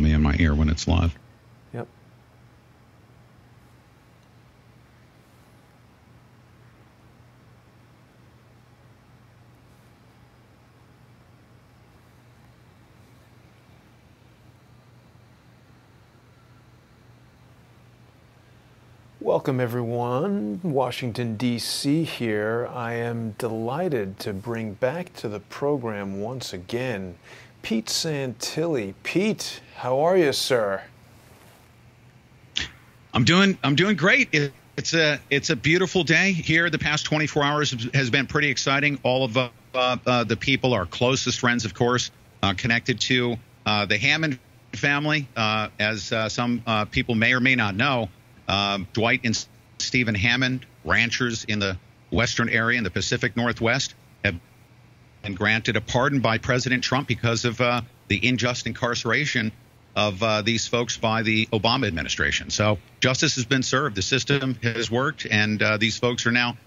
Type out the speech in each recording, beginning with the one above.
me in my ear when it's live. Yep. Welcome everyone, Washington, D.C. here. I am delighted to bring back to the program once again Pete Santilli. Pete, how are you, sir? I'm doing great. It's a beautiful day here. The past 24 hours has been pretty exciting. All of the people, our closest friends, of course, connected to the Hammond family, as some people may or may not know. Dwight and Stephen Hammond, ranchers in the western area in the Pacific Northwest, have been granted a pardon by President Trump because of the unjust incarceration of these folks by the Obama administration. So justice has been served. The system has worked, and these folks are now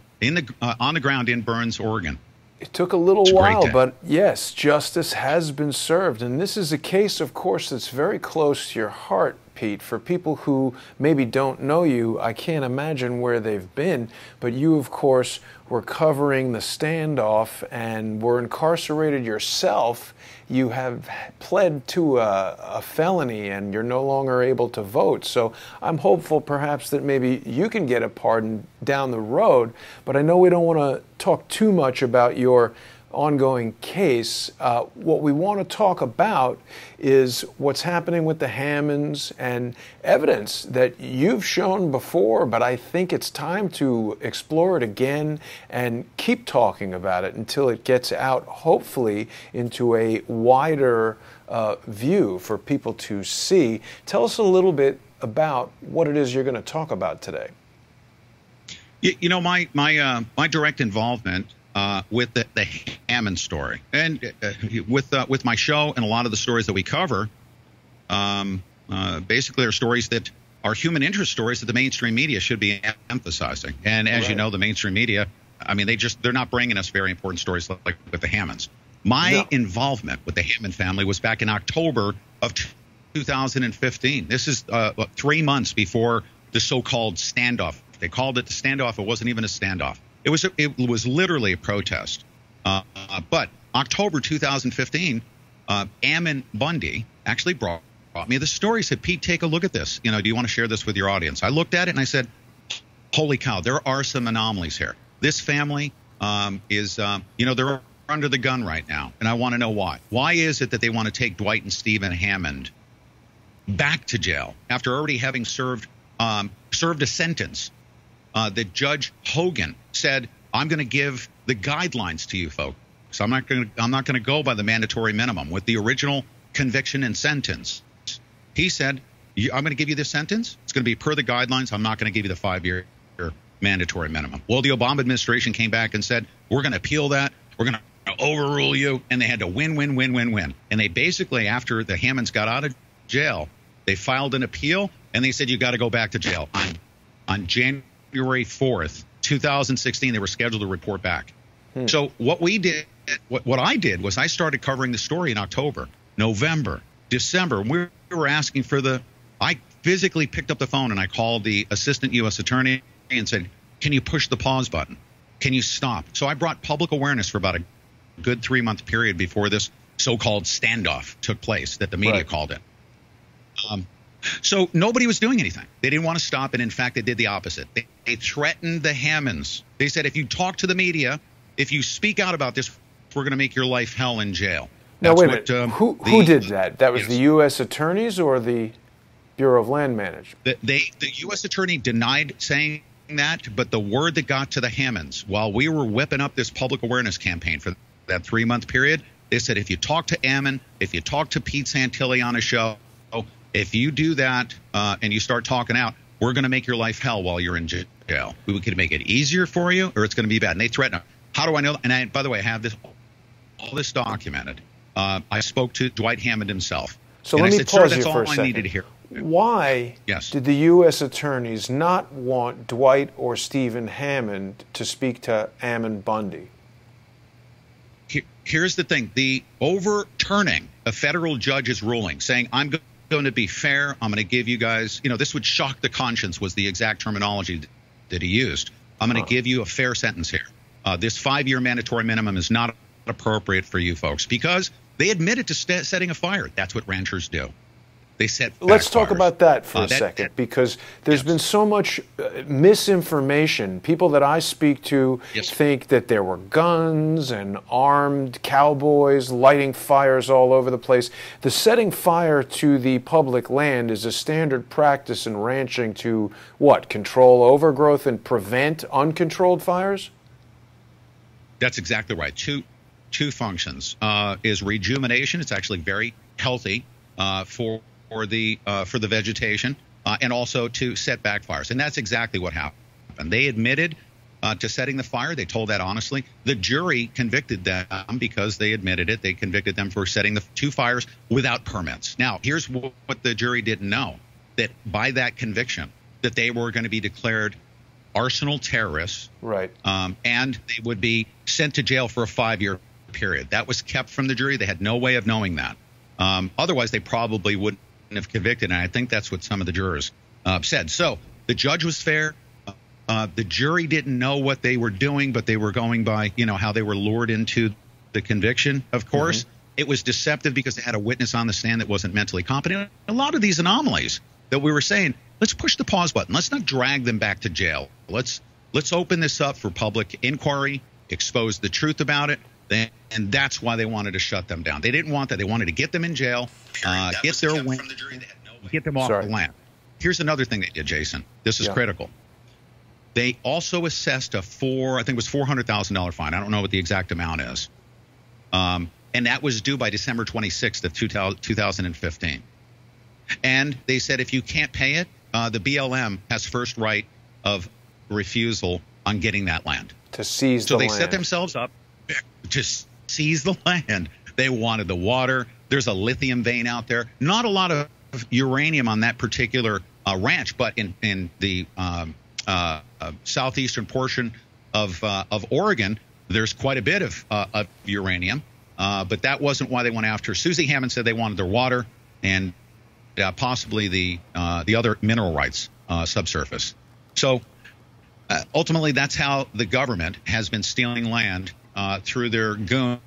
on the ground in Burns, Oregon. It took a little while, but yes, justice has been served. And this is a case, of course, that's very close to your heart, Pete. For people who maybe don't know you, I can't imagine where they've been, but you, of course, were covering the standoff and were incarcerated yourself. You have pled to a felony and you're no longer able to vote. So I'm hopeful perhaps that maybe you can get a pardon down the road, but I know we don't want to talk too much about your ongoing case. What we want to talk about is what's happening with the Hammonds and evidence that you've shown before, but I think it's time to explore it again and keep talking about it until it gets out, hopefully, into a wider view for people to see. Tell us a little bit about what it is you're going to talk about today. You know, my direct involvement with the Hammond story, and with my show and a lot of the stories that we cover, basically are stories that are human interest stories that the mainstream media should be emphasizing. And as you know, the mainstream media, I mean, they're not bringing us very important stories like with the Hammonds. My involvement with the Hammond family was back in October of 2015. This is 3 months before the so-called standoff. They called it the standoff. It wasn't even a standoff. It was literally a protest. But October 2015, Ammon Bundy actually brought me the story. Said, Pete, take a look at this. You know, do you want to share this with your audience? I looked at it and I said, holy cow, there are some anomalies here. This family is, they're under the gun right now. And I want to know why. Why is it that they want to take Dwight and Stephen Hammond back to jail after already having served a sentence? That Judge Hogan said, I'm going to give the guidelines to you folks. So I'm not going to go by the mandatory minimum with the original conviction and sentence. He said, I'm going to give you this sentence. It's going to be per the guidelines. I'm not going to give you the 5-year mandatory minimum. Well, the Obama administration came back and said, we're going to appeal that. We're going to overrule you. And they had to win. And they basically, after the Hammonds got out of jail, they filed an appeal and they said, you got to go back to jail. On January 4th, 2016, they were scheduled to report back. So what I did was I started covering the story in October, November, December. We were asking I physically picked up the phone and I called the assistant U.S. attorney and said, can you push the pause button? Can you stop? So I brought public awareness for about a good 3-month period before this so-called standoff took place that the media called it. So nobody was doing anything. They didn't want to stop, and in fact, they did the opposite. They threatened the Hammonds. They said, if you talk to the media, if you speak out about this, we're going to make your life hell in jail. Now, wait a minute. Who did that? That was the U.S. attorneys or the Bureau of Land Management? The U.S. attorney denied saying that, but the word that got to the Hammonds, while we were whipping up this public awareness campaign for that 3-month period, they said, if you talk to Ammon, if you talk to Pete Santilli on a show, if you do that and you start talking out, we're going to make your life hell while you're in jail. We could make it easier for you, or it's going to be bad. And they threaten. How do I know? And by the way, I have all this documented. I spoke to Dwight Hammond himself. So let me pause you for a second. I needed to hear. Why did the U.S. attorneys not want Dwight or Stephen Hammond to speak to Ammon Bundy? Here's the thing. The overturning a federal judge's ruling saying I'm going going to be fair. I'm going to give you guys, this would shock the conscience was the exact terminology that he used. I'm going to give you a fair sentence here. This 5-year mandatory minimum is not appropriate for you folks because they admitted to setting a fire. That's what ranchers do. They set Let's talk about that for a second, because there's been so much misinformation. People that I speak to think that there were guns and armed cowboys lighting fires all over the place. The setting fire to the public land is a standard practice in ranching to, what, control overgrowth and prevent uncontrolled fires? That's exactly right. Two functions is rejuvenation. It's actually very healthy for the vegetation, and also to set back fires. And that's exactly what happened. They admitted to setting the fire. They told that honestly. The jury convicted them because they admitted it. They convicted them for setting the 2 fires without permits. Now, here's what the jury didn't know, that by that conviction, that they were going to be declared arsenal terrorists, right? And they would be sent to jail for a 5-year period. That was kept from the jury. They had no way of knowing that. Otherwise, they probably wouldn't have convicted, and I think that's what some of the jurors said. So the judge was fair. The jury didn't know what they were doing, but they were going by, how they were lured into the conviction, of course. It was deceptive because they had a witness on the stand that wasn't mentally competent. A lot of these anomalies that we were saying, let's push the pause button. Let's not drag them back to jail. Let's open this up for public inquiry, expose the truth about it. And that's why they wanted to shut them down. They didn't want that. They wanted to get them in jail, get their win, get them off the land. Here's another thing they did, Jason. This is critical. They also assessed I think it was $400,000 fine. I don't know what the exact amount is. And that was due by December 26th of 2015. And they said if you can't pay it, the BLM has first right of refusal on getting that land. To seize the land. So they set themselves up to seize the land. They wanted the water. There's a lithium vein out there. Not a lot of uranium on that particular ranch, but in the southeastern portion of Oregon, there's quite a bit of uranium. But that wasn't why they went after. Susie Hammond said they wanted their water and possibly the other mineral rights subsurface. So ultimately, that's how the government has been stealing land through their goons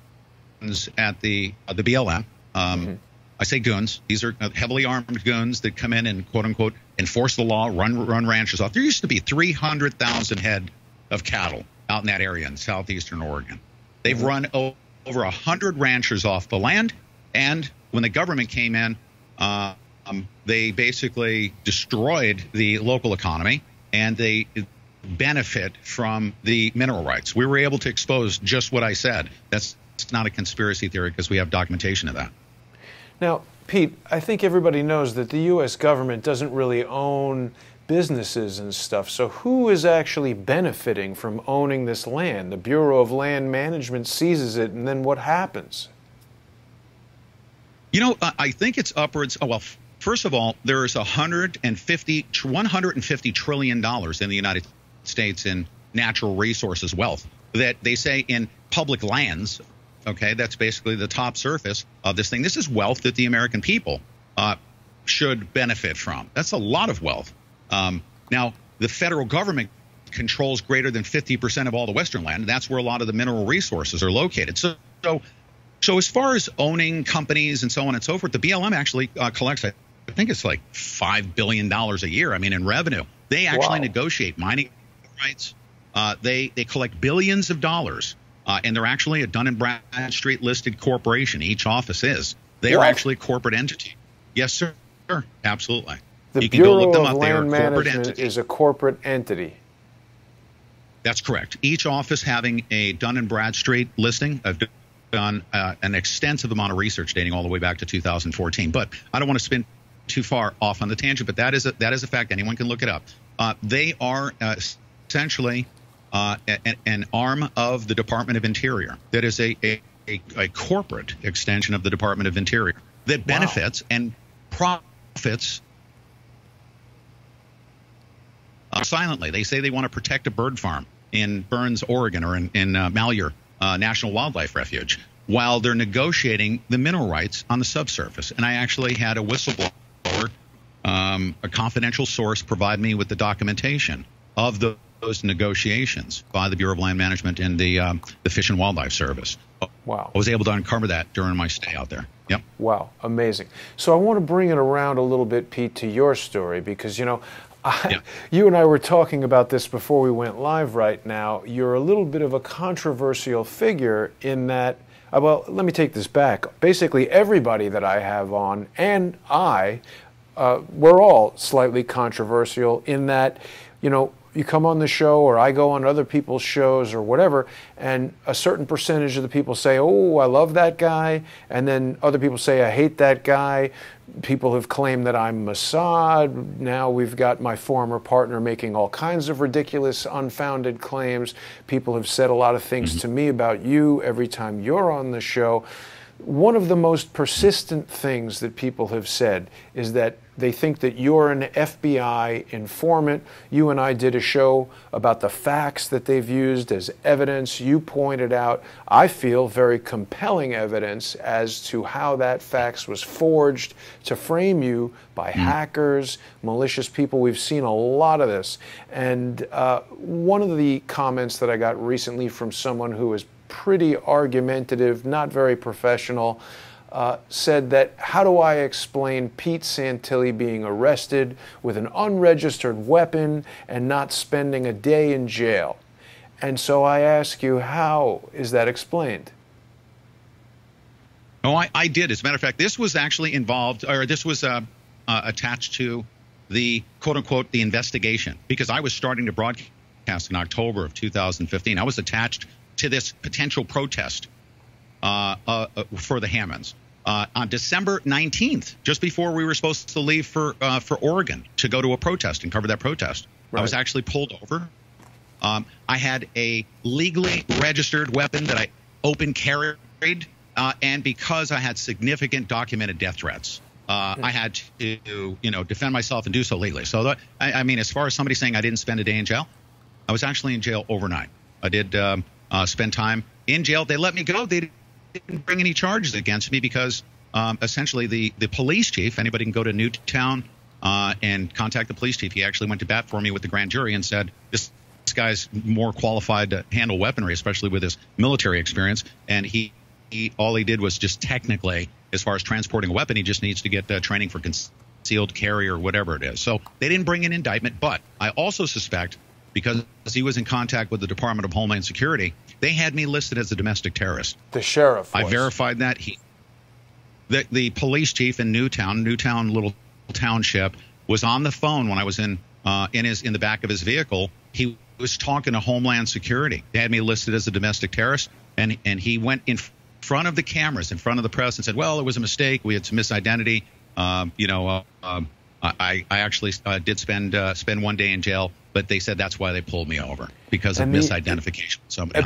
at the BLM. I say goons. These are heavily armed goons that come in and, quote unquote, enforce the law, run ranches off. There used to be 300,000 head of cattle out in that area in southeastern Oregon. They've run over 100 ranchers off the land. And when the government came in, they basically destroyed the local economy, and they benefit from the mineral rights. We were able to expose just what I said. It's not a conspiracy theory because we have documentation of that. Now, Pete, I think everybody knows that the U.S. government doesn't really own businesses and stuff. So who is actually benefiting from owning this land? The Bureau of Land Management seizes it, and then what happens? I think it's upwards. Oh, well, first of all, there is $150 trillion in the United States in natural resources wealth that they say in public lands. Okay, that's basically the top surface of this thing. This is wealth that the American people should benefit from. That's a lot of wealth. Now, the federal government controls greater than 50% of all the Western land. That's where a lot of the mineral resources are located. So as far as owning companies and so on and so forth, the BLM actually collects, I think it's like $5 billion a year. I mean, in revenue. They actually negotiate mining rights. They collect billions of dollars. And they're actually a Dun & Bradstreet listed corporation. Each office is. They are actually a corporate entity. Yes, sir. Absolutely. The Bureau of Land Management is a corporate entity. That's correct. Each office having a Dun & Bradstreet listing. I've done an extensive amount of research dating all the way back to 2014. But I don't want to spin too far off on the tangent, but that is a fact. Anyone can look it up. They are essentially an arm of the Department of Interior. That is a corporate extension of the Department of Interior that benefits and profits silently. They say they want to protect a bird farm in Burns, Oregon, or in Malheur National Wildlife Refuge, while they're negotiating the mineral rights on the subsurface. And I actually had a whistleblower a confidential source provided me with the documentation of those negotiations by the Bureau of Land Management and the Fish and Wildlife Service. Wow. I was able to uncover that during my stay out there. Yep. Wow, amazing. So I want to bring it around a little bit, Pete, to your story, because, you know, you and I were talking about this before we went live right now. You're a little bit of a controversial figure in that, well, let me take this back. Basically, everybody that I have on, and we're all slightly controversial in that, you know, you come on the show or I go on other people's shows or whatever, and a certain percentage of the people say, oh, I love that guy, and then other people say, I hate that guy. People have claimed that I'm Mossad. Now we've got my former partner making all kinds of ridiculous, unfounded claims. People have said a lot of things to me about you every time you're on the show. One of the most persistent things that people have said is that they think that you're an FBI informant. You and I did a show about the facts that they've used as evidence. You pointed out, I feel, very compelling evidence as to how that fax was forged to frame you by hackers, malicious people. We've seen a lot of this. And one of the comments that I got recently from someone who is pretty argumentative, not very professional, said that, how do I explain Pete Santilli being arrested with an unregistered weapon and not spending a day in jail? And so I ask you, how is that explained? Oh, I did. As a matter of fact, this was actually involved, or this was attached to the quote-unquote the investigation, because I was starting to broadcast in October of 2015. I was attached to this potential protest for the Hammonds on December 19th, just before we were supposed to leave for Oregon to go to a protest and cover that protest. Right. I was actually pulled over. I had a legally registered weapon that I open carried, and because I had significant documented death threats, I had to, defend myself and do so legally. So, I mean, as far as somebody saying I didn't spend a day in jail, I was actually in jail overnight. I did spend time in jail. They let me go. They didn't bring any charges against me because essentially the police chief, anybody can go to Newtown and contact the police chief. He actually went to bat for me with the grand jury and said, this guy's more qualified to handle weaponry, especially with his military experience. And all he did was just technically, as far as transporting a weapon, he just needs to get training for concealed carry or whatever it is. So they didn't bring an indictment. But I also suspect, because he was in contact with the Department of Homeland Security, they had me listed as a domestic terrorist. The sheriff was. I verified that. The police chief in Newtown little township, was on the phone when I was in the back of his vehicle. He was talking to Homeland Security. They had me listed as a domestic terrorist, and he went in front of the cameras, in front of the press, and said, well, it was a mistake. We had some misidentity. I actually did spend 1 day in jail, but they said that's why they pulled me over, because of misidentification.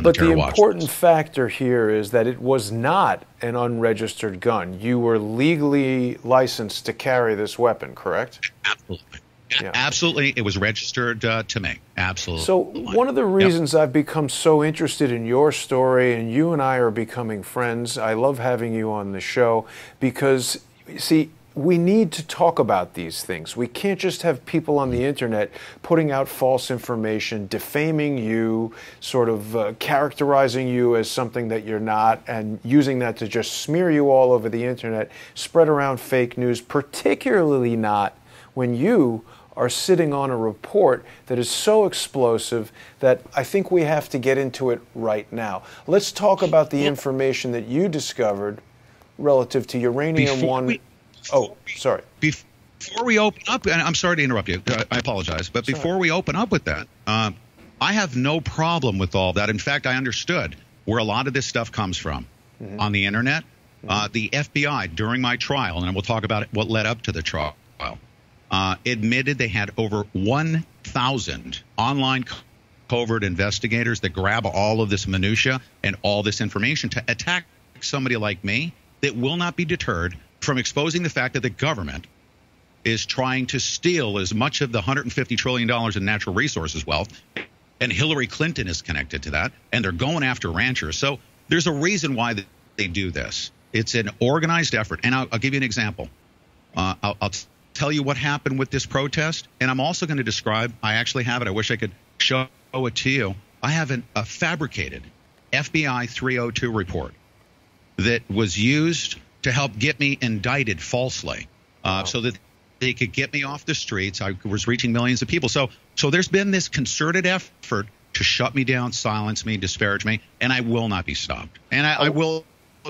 But the important factor here is that it was not an unregistered gun. You were legally licensed to carry this weapon, correct? Absolutely. Yeah. Absolutely. It was registered to me. Absolutely. So one of the reasons I've become so interested in your story, and you and I are becoming friends, I love having you on the show, because, see, we need to talk about these things. We can't just have people on the internet putting out false information, defaming you, sort of characterizing you as something that you're not, and using that to just smear you all over the internet, spread around fake news, particularly not when you are sitting on a report that is so explosive that I think we have to get into it right now. Let's talk about the information that you discovered relative to uranium-1. Oh, sorry. Before we open up, and I'm sorry to interrupt you, I apologize, but before we open up with that, I have no problem with all that. In fact, I understood where a lot of this stuff comes from on the internet. The FBI, during my trial, and we'll talk about what led up to the trial, admitted they had over 1,000 online covert investigators that grab all of this minutia and all this information to attack somebody like me that will not be deterred from exposing the fact that the government is trying to steal as much of the $150 trillion in natural resources wealth, and Hillary Clinton is connected to that, and they're going after ranchers. So there's a reason why they do this. It's an organized effort, and I'll give you an example. I'll tell you what happened with this protest, and I'm also going to describe, I actually have it, I wish I could show it to you. I have a fabricated FBI 302 report that was used to help get me indicted falsely, so that they could get me off the streets. I was reaching millions of people. So there's been this concerted effort to shut me down, silence me, disparage me, and I will not be stopped. And I will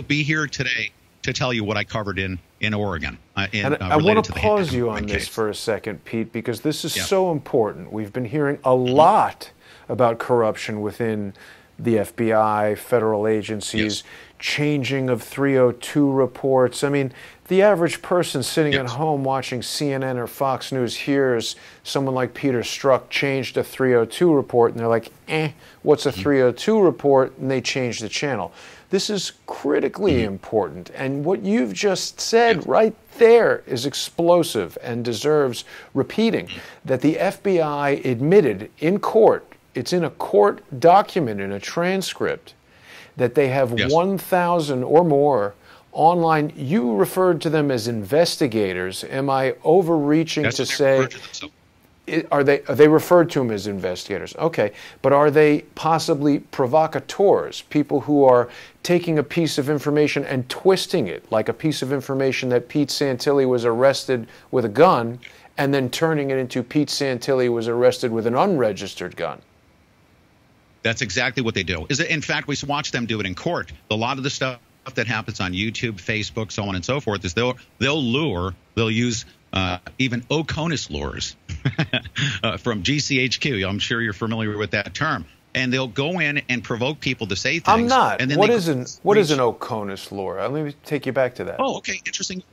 be here today to tell you what I covered in Oregon. And I want to pause you on this for a second, Pete, because this is so important. We've been hearing a lot about corruption within the FBI, federal agencies, changing of 302 reports. I mean, the average person sitting at home watching CNN or Fox News hears someone like Peter Strzok changed a 302 report, and they're like, what's a 302 report? And they change the channel. This is critically important, and what you've just said right there is explosive and deserves repeating, that the FBI admitted in court, it's in a court document, in a transcript, that they have 1,000 or more online. You referred to them as investigators. Am I overreaching to say? Are they referred to them as investigators? Okay, but are they possibly provocateurs, people who are taking a piece of information and twisting it, like a piece of information that Pete Santilli was arrested with a gun, and then turning it into Pete Santilli was arrested with an unregistered gun? That's exactly what they do. In fact, we watch them do it in court. A lot of the stuff that happens on YouTube, Facebook, so on and so forth, is they'll use even Oconus lures from GCHQ. I'm sure you're familiar with that term. And they'll go in and provoke people to say things. I'm not. And then what is an Oconus lure? Let me take you back to that. Oh, okay. Interesting.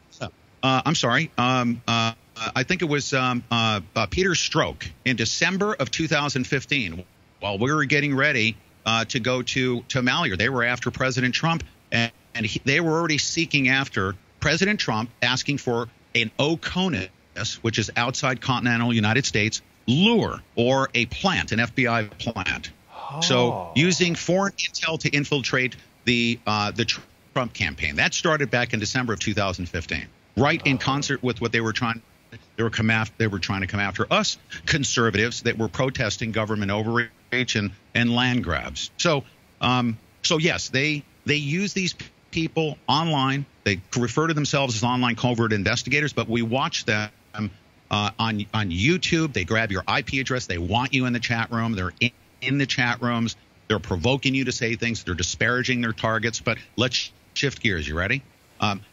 I'm sorry. I think it was Peter Strzok in December of 2015. While we were getting ready to go to Malheur, they were after President Trump, and they were already seeking after President Trump, asking for an Oconus, which is outside continental United States, lure, or a plant, an FBI plant. So using foreign intel to infiltrate the Trump campaign. That started back in December of 2015, right in concert with what they were trying. They were trying to come after us conservatives that were protesting government overreach and land grabs. So yes, they use these people online. They refer to themselves as online covert investigators, but we watch them on YouTube. They grab your IP address. They want you in the chat room. They're in the chat rooms. They're provoking you to say things. They're disparaging their targets. But let's shift gears. You ready?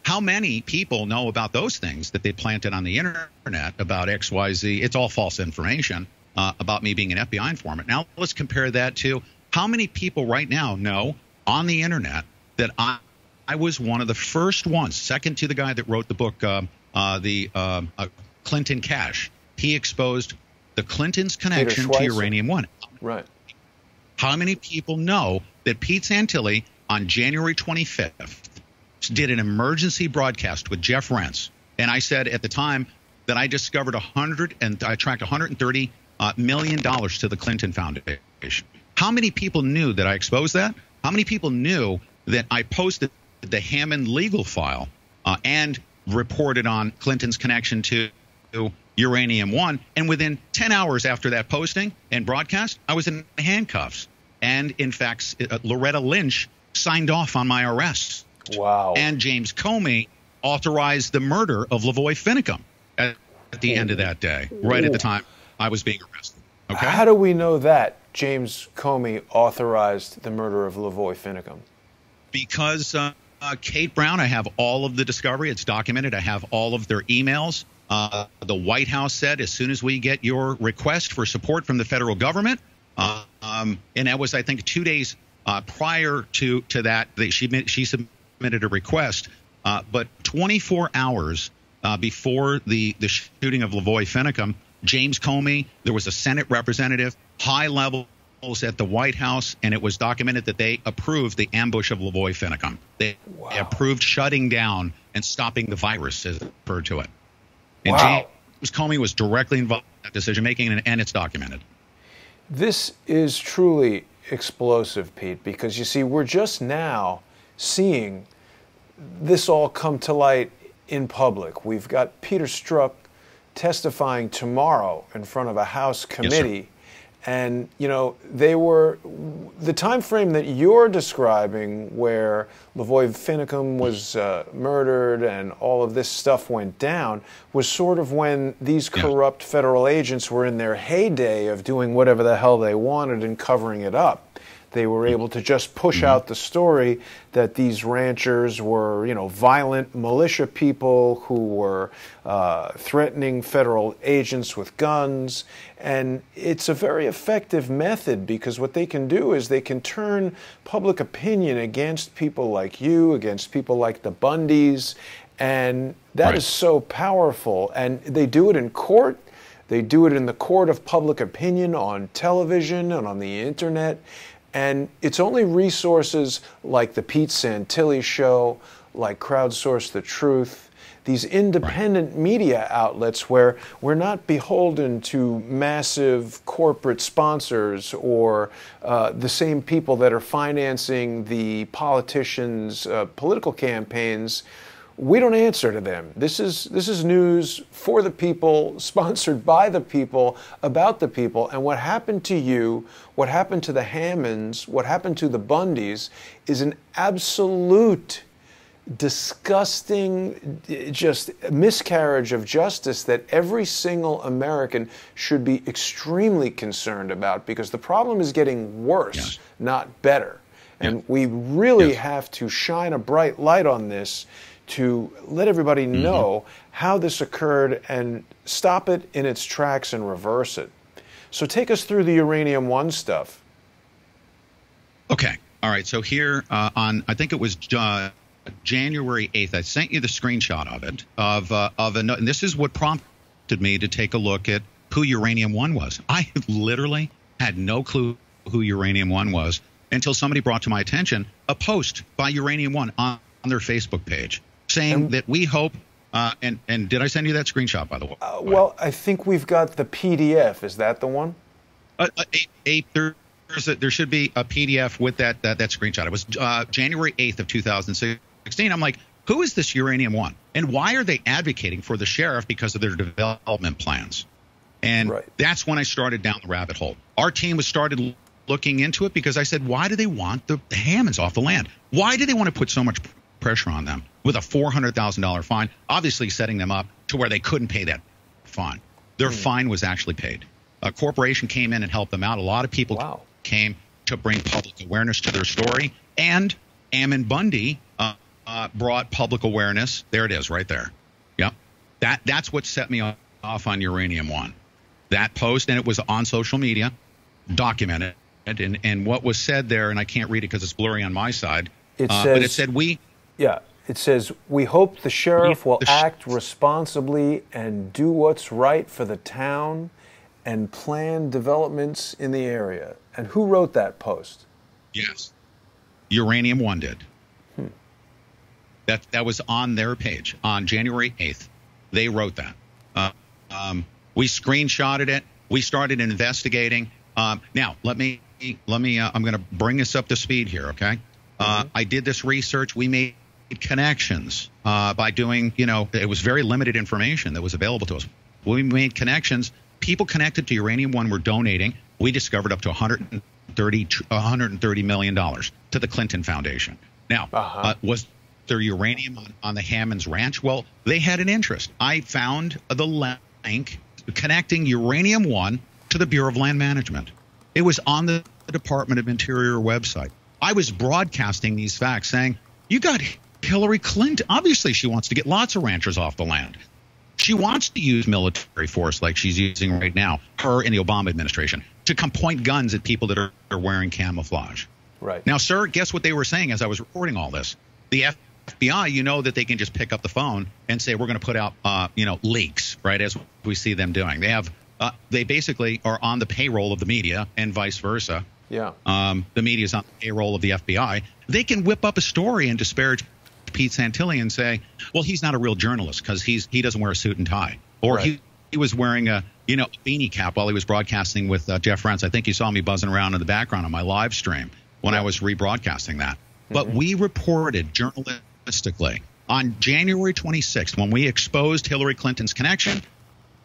How many people know about those things that they planted on the internet about XYZ? It's all false information about me being an FBI informant. Now let's compare that to how many people right now know on the internet that I was one of the first ones, second to the guy that wrote the book, Clinton Cash. He exposed the Clintons' connection to uranium-1. Right. How many people know that Pete Santilli on January 25th did an emergency broadcast with Jeff Rentz? And I said at the time that I discovered I tracked $130 million to the Clinton Foundation. How many people knew that I exposed that? How many people knew that I posted the Hammond legal file and reported on Clinton's connection to uranium-1? And within 10 hours after that posting and broadcast, I was in handcuffs. And in fact, Loretta Lynch signed off on my arrest. Wow. And James Comey authorized the murder of Lavoy Finicum at the end of that day, right at the time I was being arrested. Okay. How do we know that James Comey authorized the murder of Lavoy Finicum? Because Kate Brown, I have all of the discovery. It's documented. I have all of their emails. The White House said as soon as we get your request for support from the federal government, and that was, I think, 2 days prior to that, she submitted a request. But 24 hours before the shooting of Lavoy Finicum, James Comey, there was a Senate representative, high levels at the White House, and it was documented that they approved the ambush of Lavoy Finicum. They approved shutting down and stopping the virus, as they referred to it. And James Comey was directly involved in that decision-making, and it's documented. This is truly explosive, Pete, because you see, we're just now seeing this all come to light in public. We've got Peter Strzok testifying tomorrow in front of a House committee. Yes, and, you know, they were the time frame that you're describing where Lavoy Finicum was murdered and all of this stuff went down was sort of when these corrupt federal agents were in their heyday of doing whatever the hell they wanted and covering it up. They were able to just push out the story that these ranchers were, you know, violent militia people who were threatening federal agents with guns. And it's a very effective method because what they can do is they can turn public opinion against people like you, against people like the Bundys. And that is so powerful. And they do it in court. They do it in the court of public opinion on television and on the internet. And it's only resources like the Pete Santilli Show, like Crowdsource the Truth, these independent media outlets where we're not beholden to massive corporate sponsors or the same people that are financing the politicians' political campaigns. We don't answer to them. This is news for the people, sponsored by the people, about the people. And what happened to you, what happened to the Hammonds, what happened to the Bundys is an absolute disgusting, just miscarriage of justice that every single American should be extremely concerned about because the problem is getting worse, not better. And we really have to shine a bright light on this to let everybody know how this occurred and stop it in its tracks and reverse it. So take us through the Uranium-1 stuff. Okay. All right. So here on, I think it was January 8th, I sent you the screenshot of it, and this is what prompted me to take a look at who Uranium-1 was. I literally had no clue who Uranium-1 was until somebody brought to my attention a post by Uranium-1 on their Facebook page, saying that we hope, and did I send you that screenshot, by the way? Well, I think we've got the PDF. Is that the one? There should be a PDF with that screenshot. It was January 8th of 2016. I'm like, who is this Uranium-1? And why are they advocating for the sheriff because of their development plans? And that's when I started down the rabbit hole. Our team was started looking into it because I said, why do they want the Hammonds off the land? Why do they want to put so much pressure on them with a $400,000 fine, obviously setting them up to where they couldn't pay that fine? Their fine was actually paid. A corporation came in and helped them out. A lot of people came to bring public awareness to their story. And Ammon Bundy brought public awareness. There it is right there. Yep. That's what set me off on Uranium-1. That post, and it was on social media, documented. And what was said there, and I can't read it because it's blurry on my side, but it said it says, we hope the sheriff will act responsibly and do what's right for the town and plan developments in the area. And who wrote that post? Yes. Uranium-1 did. That was on their page on January 8th. They wrote that. We screenshotted it. We started investigating. Now, let me. I'm going to bring us up to speed here, okay? I did this research. We made connections by doing, it was very limited information that was available to us. We made connections. People connected to Uranium-1 were donating. We discovered up to $130 million to the Clinton Foundation. Now, was there uranium on the Hammonds Ranch? Well, they had an interest. I found the link connecting Uranium-1 to the Bureau of Land Management. It was on the Department of Interior website. I was broadcasting these facts saying, you got Hillary Clinton. Obviously, she wants to get lots of ranchers off the land. She wants to use military force like she's using right now, her and the Obama administration, to come point guns at people that are wearing camouflage. Right. Now, sir, guess what they were saying as I was reporting all this? The FBI, you know that they can just pick up the phone and say, we're going to put out, leaks, right, as we see them doing. They basically are on the payroll of the media and vice versa. Yeah. The media is on the payroll of the FBI. They can whip up a story and disparage Pete Santilli and say, well, he's not a real journalist because he doesn't wear a suit and tie. Or he was wearing a beanie cap while he was broadcasting with Jeff Rentz. I think you saw me buzzing around in the background on my live stream when I was rebroadcasting that. But we reported journalistically on January 26th when we exposed Hillary Clinton's connection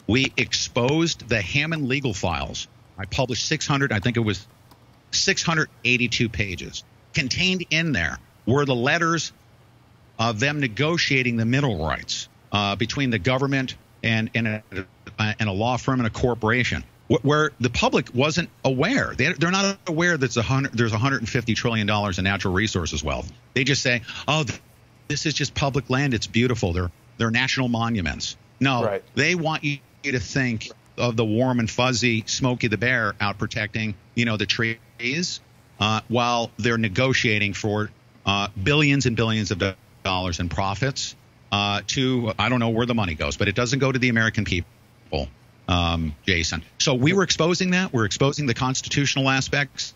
We exposed the Hammond legal files. I published 600, I think it was 682 pages. Contained in there were the letters of them negotiating the mineral rights between the government and a law firm and a corporation, where the public wasn't aware. They're not aware that there's $150 trillion in natural resources wealth. They just say, oh, this is just public land. It's beautiful. They're national monuments. No, right. They want you to think of the warm and fuzzy Smokey the Bear out protecting, the trees, while they're negotiating for billions and billions of dollars in profits to, I don't know where the money goes, but it doesn't go to the American people, Jason. So we were exposing that. We're exposing the constitutional aspects.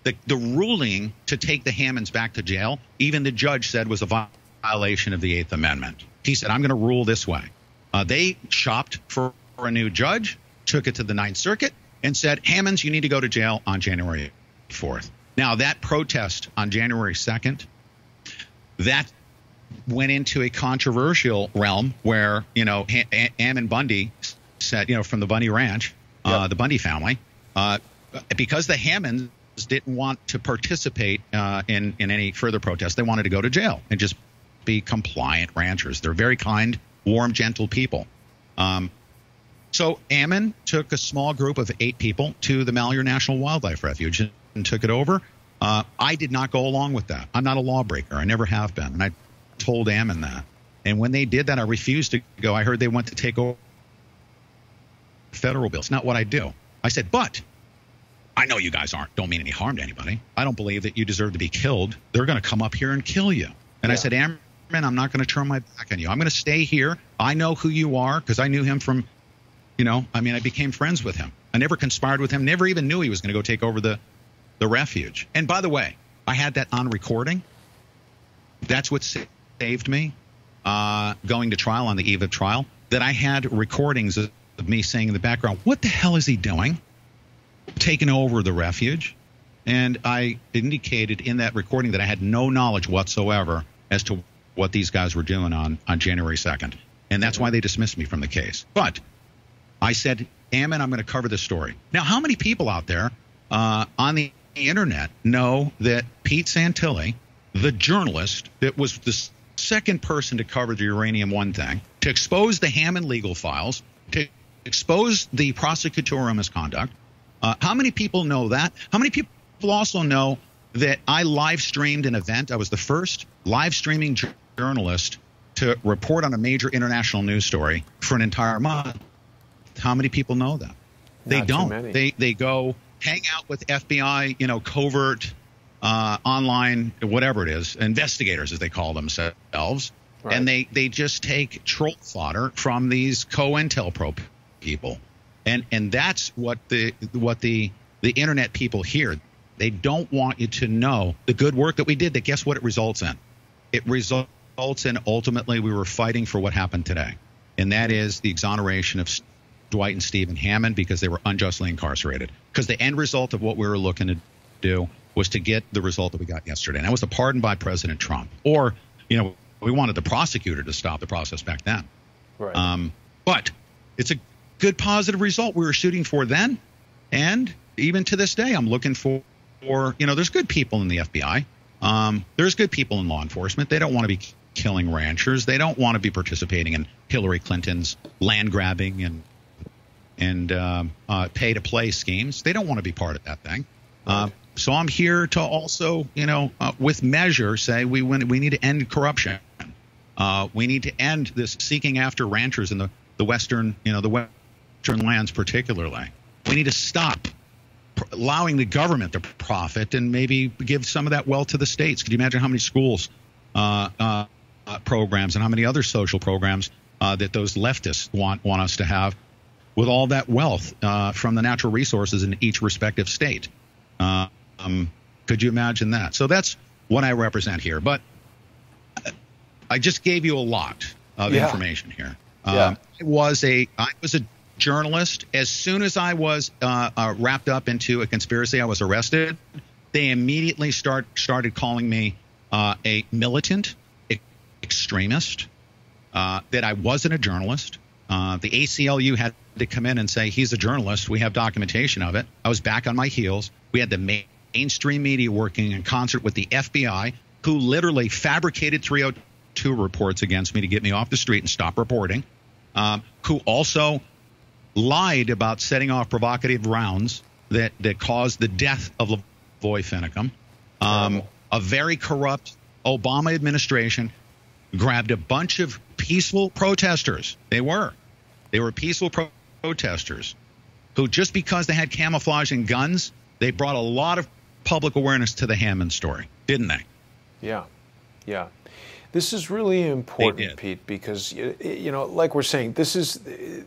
The ruling to take the Hammonds back to jail, even the judge said was a violation of the Eighth Amendment. He said, I'm going to rule this way. They shopped for a new judge, took it to the Ninth Circuit, and said, Hammonds, you need to go to jail on January 4th. Now, that protest on January 2nd, that went into a controversial realm where, Ammon Bundy said, from the Bundy Ranch, the Bundy family, because the Hammonds didn't want to participate in any further protest. They wanted to go to jail and just be compliant ranchers. They're very kind, warm, gentle people. So Ammon took a small group of 8 people to the Malheur National Wildlife Refuge and took it over. I did not go along with that. I'm not a lawbreaker. I never have been. And I told Ammon that. And when they did that, I refused to go. I heard they went to take over federal bills. Not what I do. I said, but I know you guys don't mean any harm to anybody. I don't believe that you deserve to be killed. They're going to come up here and kill you. And I said, Ammon, I'm not going to turn my back on you. I'm going to stay here. I know who you are because I knew him from, I became friends with him. I never conspired with him, never even knew he was going to go take over the refuge. And by the way, I had that on recording. That's what saved me going to trial on the eve of trial, that I had recordings of me saying in the background, what the hell is he doing? Taking over the refuge. And I indicated in that recording that I had no knowledge whatsoever as to what these guys were doing on January 2nd. And that's why they dismissed me from the case. But I said, Ammon, I'm going to cover this story. Now, how many people out there on the internet know that Pete Santilli, the journalist that was the second person to cover the Uranium One thing, to expose the Hammond legal files, to expose the prosecutorial misconduct, how many people know that? How many people also know that I live streamed an event? I was the first live streaming journalist to report on a major international news story for an entire month. How many people know that? They don't. They go hang out with FBI, covert, online, whatever it is, investigators as they call themselves, right. And they just take troll fodder from these COINTELPRO people, and that's what the internet people hear. They don't want you to know the good work that we did. That guess what it results in? It results in ultimately we were fighting for what happened today, and that is the exoneration of Dwight and Stephen Hammond because they were unjustly incarcerated. Because the end result of what we were looking to do was to get the result that we got yesterday, and that was the pardon by President Trump. Or, we wanted the prosecutor to stop the process back then. Right. But it's a good positive result we were shooting for then, and even to this day, I'm looking for there's good people in the FBI. There's good people in law enforcement. They don't want to be killing ranchers. They don't want to be participating in Hillary Clinton's land grabbing and pay-to-play schemes. They don't want to be part of that thing. So I'm here to also, with measure, say we need to end corruption. We need to end this seeking after ranchers in the western, the western lands particularly. We need to stop allowing the government to profit and maybe give some of that wealth to the states. Could you imagine how many schools, programs, and how many other social programs that those leftists want us to have with all that wealth from the natural resources in each respective state? Could you imagine that? So that's what I represent here. But I just gave you a lot of information here. I was a journalist. As soon as I was wrapped up into a conspiracy, I was arrested. They immediately started calling me a militant extremist, that I wasn't a journalist. The ACLU had to come in and say, he's a journalist. We have documentation of it. I was back on my heels. We had the mainstream media working in concert with the FBI, who literally fabricated 302 reports against me to get me off the street and stop reporting, who also lied about setting off provocative rounds that caused the death of Lavoy Finicum. A very corrupt Obama administration grabbed a bunch of peaceful protesters. They were peaceful protesters who, just because they had camouflage and guns, they brought a lot of public awareness to the Hammonds story, didn't they? Yeah, yeah. This is really important, Pete, because, like we're saying, this is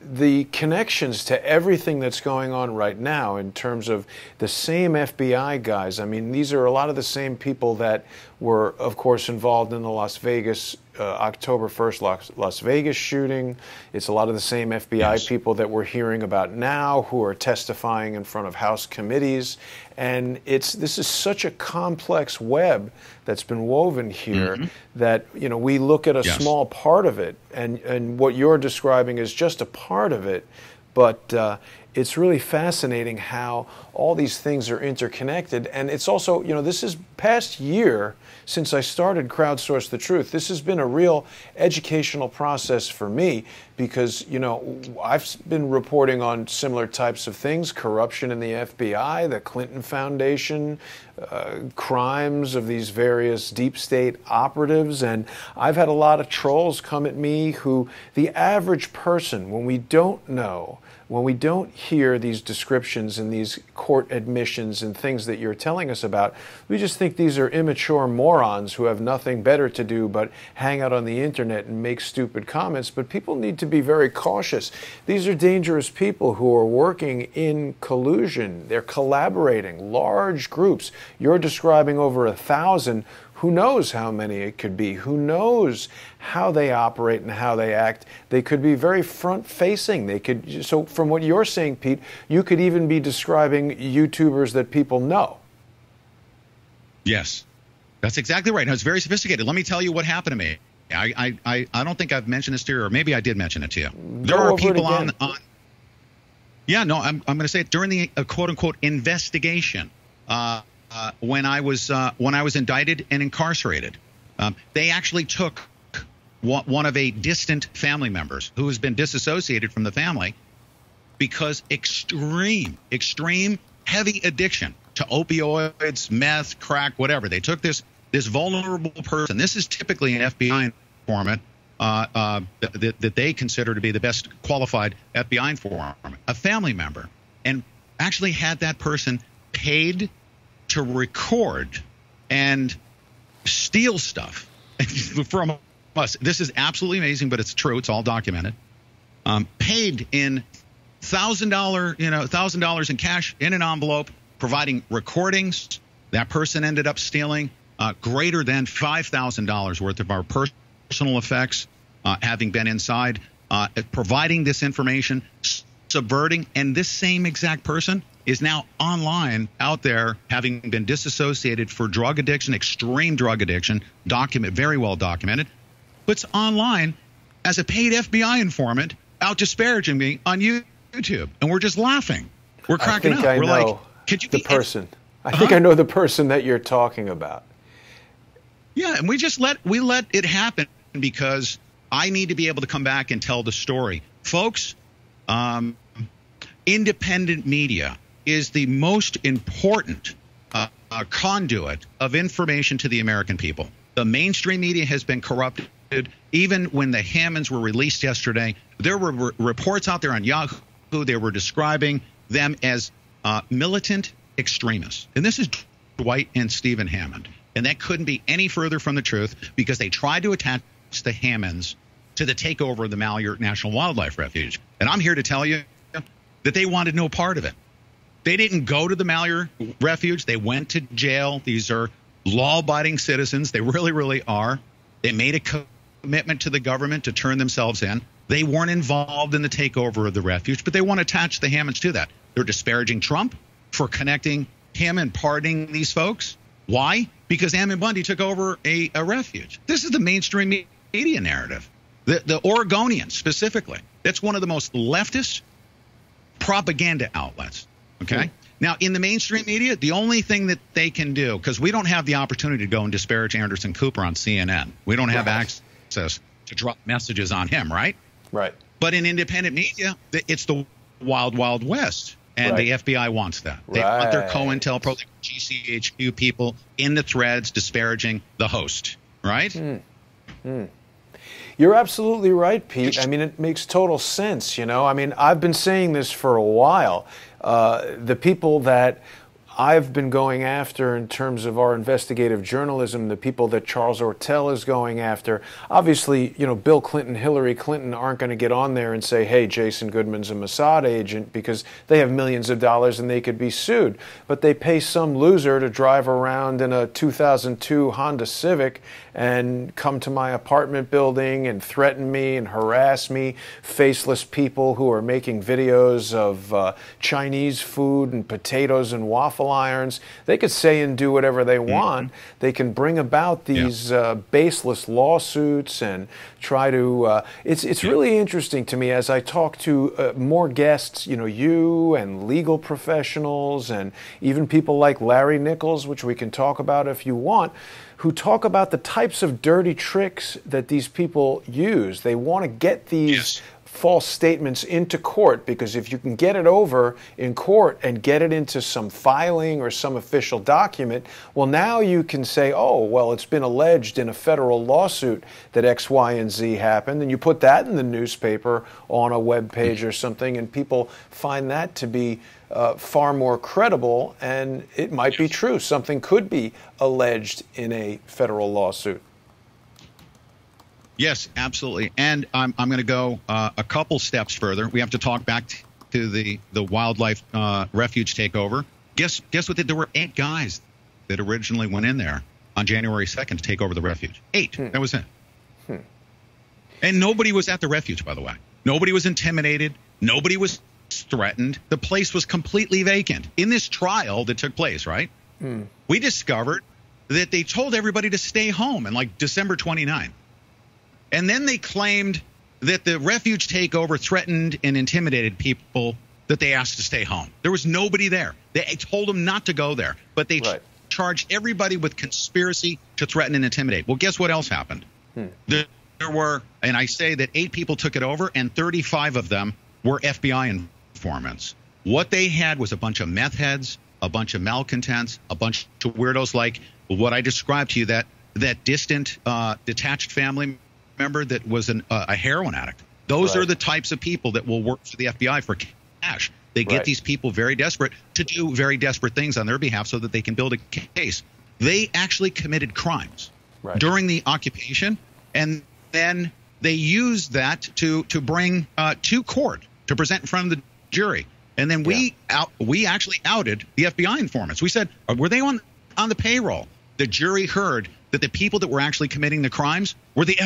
the connections to everything that's going on right now in terms of the same FBI guys. I mean, these are a lot of the same people that were, of course, involved in the Las Vegas, October 1st Las Vegas shooting. It's a lot of the same FBI people that we're hearing about now who are testifying in front of House committees. And this is such a complex web that's been woven here that, we look at a small part of it, and what you're describing is just a part of it. But it's really fascinating how all these things are interconnected. And it's also, this is past year since I started Crowdsource the Truth. This has been a real educational process for me because, I've been reporting on similar types of things, corruption in the FBI, the Clinton Foundation, crimes of these various deep state operatives. And I've had a lot of trolls come at me who, the average person, when we don't know, when we don't hear these descriptions and these court admissions and things that you're telling us about, we just think these are immature morons who have nothing better to do but hang out on the internet and make stupid comments. But people need to be very cautious. These are dangerous people who are working in collusion. They're collaborating, large groups. You're describing over 1,000. Who knows how many it could be? Who knows how they operate and how they act? They could be very front-facing. So from what you're saying, Pete, you could even be describing YouTubers that people know. Yes, that's exactly right. Now, it's very sophisticated. Let me tell you what happened to me. I don't think I've mentioned this to you, or maybe I did mention it to you. There are people on. Yeah, no, I'm going to say it during the quote-unquote investigation. When I was indicted and incarcerated, they actually took one of a distant family members who has been disassociated from the family because extreme heavy addiction to opioids, meth, crack, whatever. They took this vulnerable person. This is typically an FBI informant that they consider to be the best qualified FBI informant, a family member, and actually had that person paid to record and steal stuff from us. This is absolutely amazing, but it's true. It's all documented. Paid in $1,000 in cash in an envelope, providing recordings. That person ended up stealing greater than $5,000 worth of our personal effects, having been inside, providing this information, subverting, and this same exact person is now online out there, having been disassociated for drug addiction, extreme drug addiction, very well documented, puts online as a paid FBI informant out disparaging me on YouTube. And we're just laughing. We're cracking up. We're like, could you the person? I think I know the person that you're talking about. Yeah, and we let it happen because I need to be able to come back and tell the story. Folks, independent media is the most important conduit of information to the American people. The mainstream media has been corrupted. Even when the Hammonds were released yesterday, there were reports out there on Yahoo. They were describing them as militant extremists. And this is Dwight and Stephen Hammond. And that couldn't be any further from the truth because they tried to attach the Hammonds to the takeover of the Malheur National Wildlife Refuge. And I'm here to tell you that they wanted no part of it. They didn't go to the Malheur Refuge. They went to jail. These are law-abiding citizens. They really, really are. They made a commitment to the government to turn themselves in. They weren't involved in the takeover of the refuge, but they want to attach the Hammonds to that. They're disparaging Trump for connecting him and pardoning these folks. Why? Because Ammon Bundy took over a refuge. This is the mainstream media narrative. The Oregonians specifically. That's one of the most leftist propaganda outlets. Okay. Now, in the mainstream media, the only thing that they can do, because we don't have the opportunity to go and disparage Anderson Cooper on CNN. We don't have access to drop messages on him, right? Right. But in independent media, it's the wild, wild west. And the FBI wants that. They want their COINTELPRO, GCHQ people in the threads disparaging the host, right? You're absolutely right, Pete. I mean, it makes total sense, you know. I mean, I've been saying this for a while. The people that I've been going after in terms of our investigative journalism, the people that Charles Ortel is going after, obviously, you know, Bill Clinton, Hillary Clinton aren't going to get on there and say, hey, Jason Goodman's a Mossad agent, because they have millions of dollars and they could be sued. But they pay some loser to drive around in a 2002 Honda Civic and come to my apartment building and threaten me and harass me, faceless people who are making videos of Chinese food and potatoes and waffle irons. They could say and do whatever they want. They can bring about these baseless lawsuits and try to it's really interesting to me as I talk to more guests, you know, you and legal professionals and even people like Larry Nichols, which we can talk about if you want, who talk about the types of dirty tricks that these people use. They want to get these false statements into court, because if you can get it over in court and get it into some filing or some official document, well, now you can say, oh, well, it's been alleged in a federal lawsuit that X, Y, and Z happened, and you put that in the newspaper on a web page or something, and people find that to be far more credible, and it might be true. Something could be alleged in a federal lawsuit. Yes, absolutely. And I'm going to go a couple steps further. We have to talk back to the wildlife refuge takeover. Guess what? There were 8 guys that originally went in there on January 2nd to take over the refuge. 8. That was it. And nobody was at the refuge, by the way. Nobody was intimidated. Nobody was threatened. The place was completely vacant. In this trial that took place, right? We discovered that they told everybody to stay home on like December 29th. And then they claimed that the refuge takeover threatened and intimidated people that they asked to stay home. There was nobody there. They told them not to go there, but they charged everybody with conspiracy to threaten and intimidate. Well, guess what else happened? There were, and I say that 8 people took it over, and 35 of them were FBI informants. What they had was a bunch of meth heads, a bunch of malcontents, a bunch of weirdos like what I described to you, that distant, detached family member that was a heroin addict. Those are the types of people that will work for the FBI for cash. They get these people very desperate to do very desperate things on their behalf so that they can build a case. They actually committed crimes during the occupation, and then they used that to bring to court to present in front of the jury. And then we actually outed the FBI informants. We said, were they on the payroll? The jury heard that the people that were actually committing the crimes were the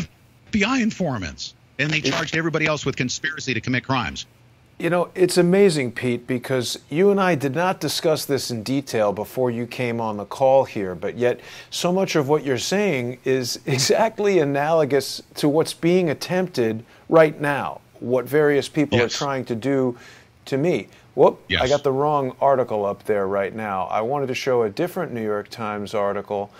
FBI informants, and they charged everybody else with conspiracy to commit crimes. You know, it's amazing, Pete, because you and I did not discuss this in detail before you came on the call here, but yet so much of what you're saying is exactly analogous to what's being attempted right now, what various people are trying to do to me. Whoop, I got the wrong article up there right now. I wanted to show a different New York Times article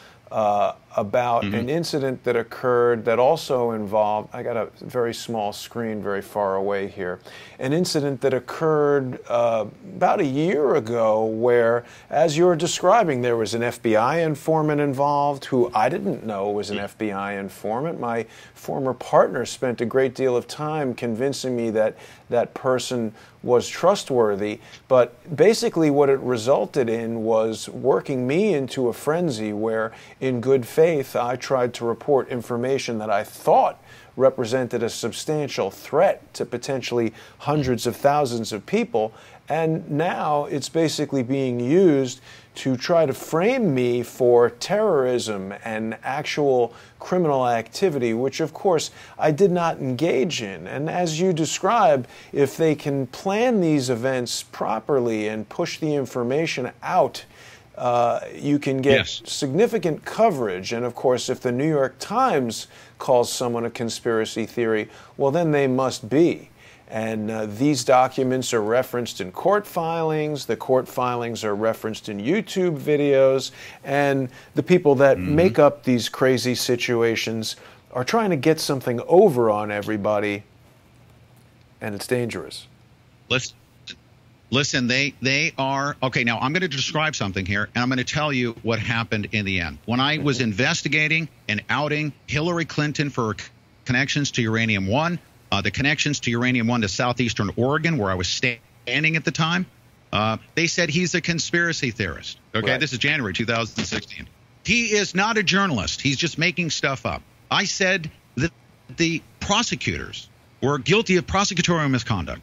about an incident that occurred that also involved, I got a very small screen very far away here, an incident that occurred about a year ago where, as you're describing, there was an FBI informant involved who I didn't know was an FBI informant. My former partner spent a great deal of time convincing me that that person was trustworthy, but basically what it resulted in was working me into a frenzy where, in good faith, I tried to report information that I thought represented a substantial threat to potentially hundreds of thousands of people, and now it's basically being used to try to frame me for terrorism and actual criminal activity, which of course I did not engage in. And as you describe, if they can plan these events properly and push the information out, you can get significant coverage. And of course, if the New York Times calls someone a conspiracy theory, well, then they must be. And these documents are referenced in court filings. The court filings are referenced in YouTube videos. And the people that make up these crazy situations are trying to get something over on everybody, and it's dangerous. Listen, they are okay. Now I'm going to describe something here, and I'm going to tell you what happened in the end. When I was investigating and outing Hillary Clinton for connections to Uranium One, the connections to Uranium One to southeastern Oregon, where I was standing at the time, they said he's a conspiracy theorist. Okay, This is January 2016. He is not a journalist. He's just making stuff up. I said that the prosecutors were guilty of prosecutorial misconduct.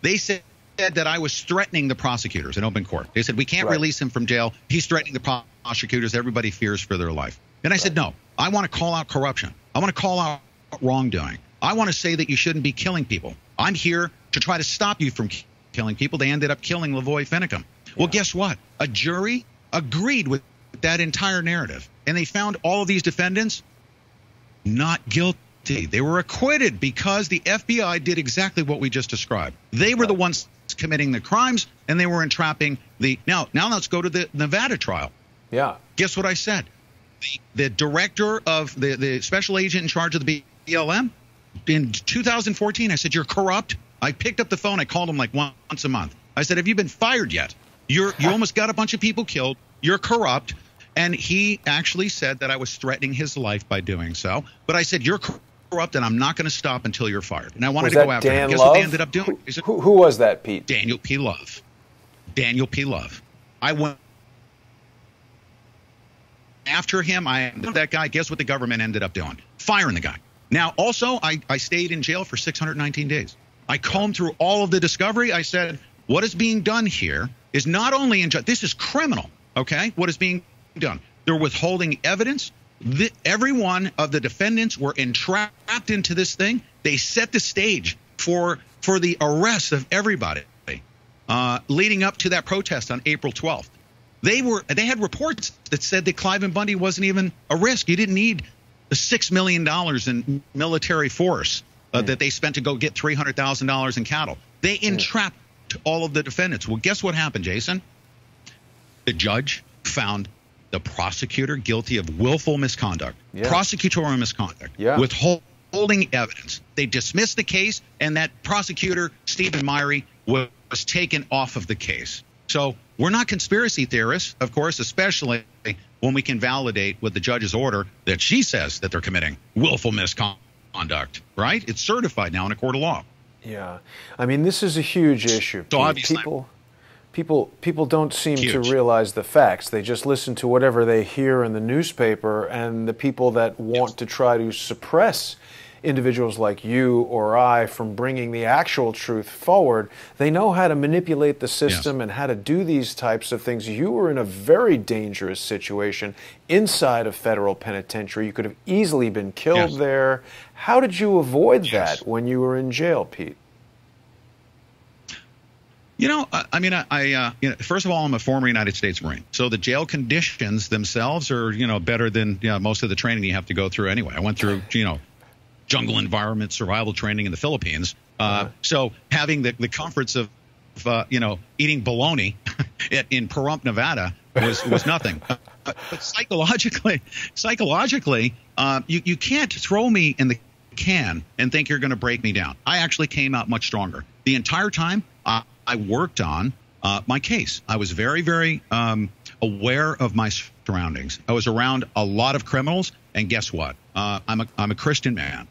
They said that I was threatening the prosecutors in open court. They said, we can't release him from jail. He's threatening the prosecutors. Everybody fears for their life. And I said, no, I want to call out corruption. I want to call out wrongdoing. I want to say that you shouldn't be killing people. I'm here to try to stop you from killing people. They ended up killing Lavoy Finicum. Well, guess what? A jury agreed with that entire narrative. And they found all of these defendants not guilty. They were acquitted because the FBI did exactly what we just described. They were the ones committing the crimes, and they were entrapping the now let's go to the Nevada trial. Yeah. Guess what I said? The director of the special agent in charge of the BLM in 2014, I said, you're corrupt. I picked up the phone. I called him like once a month. I said, have you been fired yet? You almost got a bunch of people killed. You're corrupt. And he actually said that I was threatening his life by doing so. But I said, you're corrupt, and I'm not going to stop until you're fired. And I wanted to go after him. Guess what they ended up doing? Who was that, Pete? Daniel P. Love. Daniel P. Love. I went after him. That guy. Guess what the government ended up doing? Firing the guy. Now, also, I stayed in jail for 619 days. I combed through all of the discovery. I said, what is being done here is not only this is criminal, okay? What is being done? They're withholding evidence. Every one of the defendants were entrapped into this thing. They set the stage for the arrest of everybody leading up to that protest on April 12th. They had reports that said that Cliven Bundy wasn't even a risk. You didn't need the $6 million in military force that they spent to go get $300,000 in cattle. They entrapped all of the defendants. Well, guess what happened, Jason? The judge found the prosecutor guilty of willful misconduct, prosecutorial misconduct, withholding evidence. They dismissed the case, and that prosecutor, Stephen Myrie, was taken off of the case. So we're not conspiracy theorists, of course, especially when we can validate with the judge's order that she says that they're committing willful misconduct, right? It's certified now in a court of law. Yeah. I mean, this is a huge issue. So obviously, People don't seem to realize the facts. They just listen to whatever they hear in the newspaper, and the people that want to try to suppress individuals like you or I from bringing the actual truth forward, they know how to manipulate the system and how to do these types of things. You were in a very dangerous situation inside a federal penitentiary. You could have easily been killed there. How did you avoid that when you were in jail, Pete? You know, I mean, first of all, I'm a former United States Marine. So the jail conditions themselves are, better than most of the training you have to go through anyway. I went through, jungle environment survival training in the Philippines. So having the comforts of, eating bologna in Pahrump, Nevada was nothing. But psychologically, you can't throw me in the can and think you're going to break me down. I actually came out much stronger. The entire time I worked on my case. I was very, very aware of my surroundings. I was around a lot of criminals, and guess what? I'm a Christian man.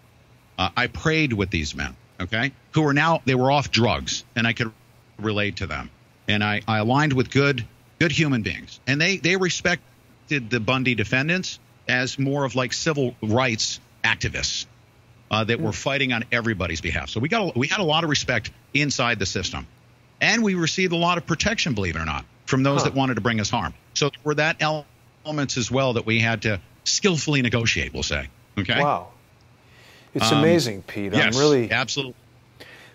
I prayed with these men, okay, who were off drugs, and I could relate to them. And I aligned with good human beings, and they respected the Bundy defendants as more of like civil rights activists that were fighting on everybody's behalf. So we had a lot of respect inside the system. And we received a lot of protection, believe it or not, from those that wanted to bring us harm. So there were that elements as well that we had to skillfully negotiate, we'll say. Okay. Wow. It's amazing, Pete. Yes, I'm really absolutely.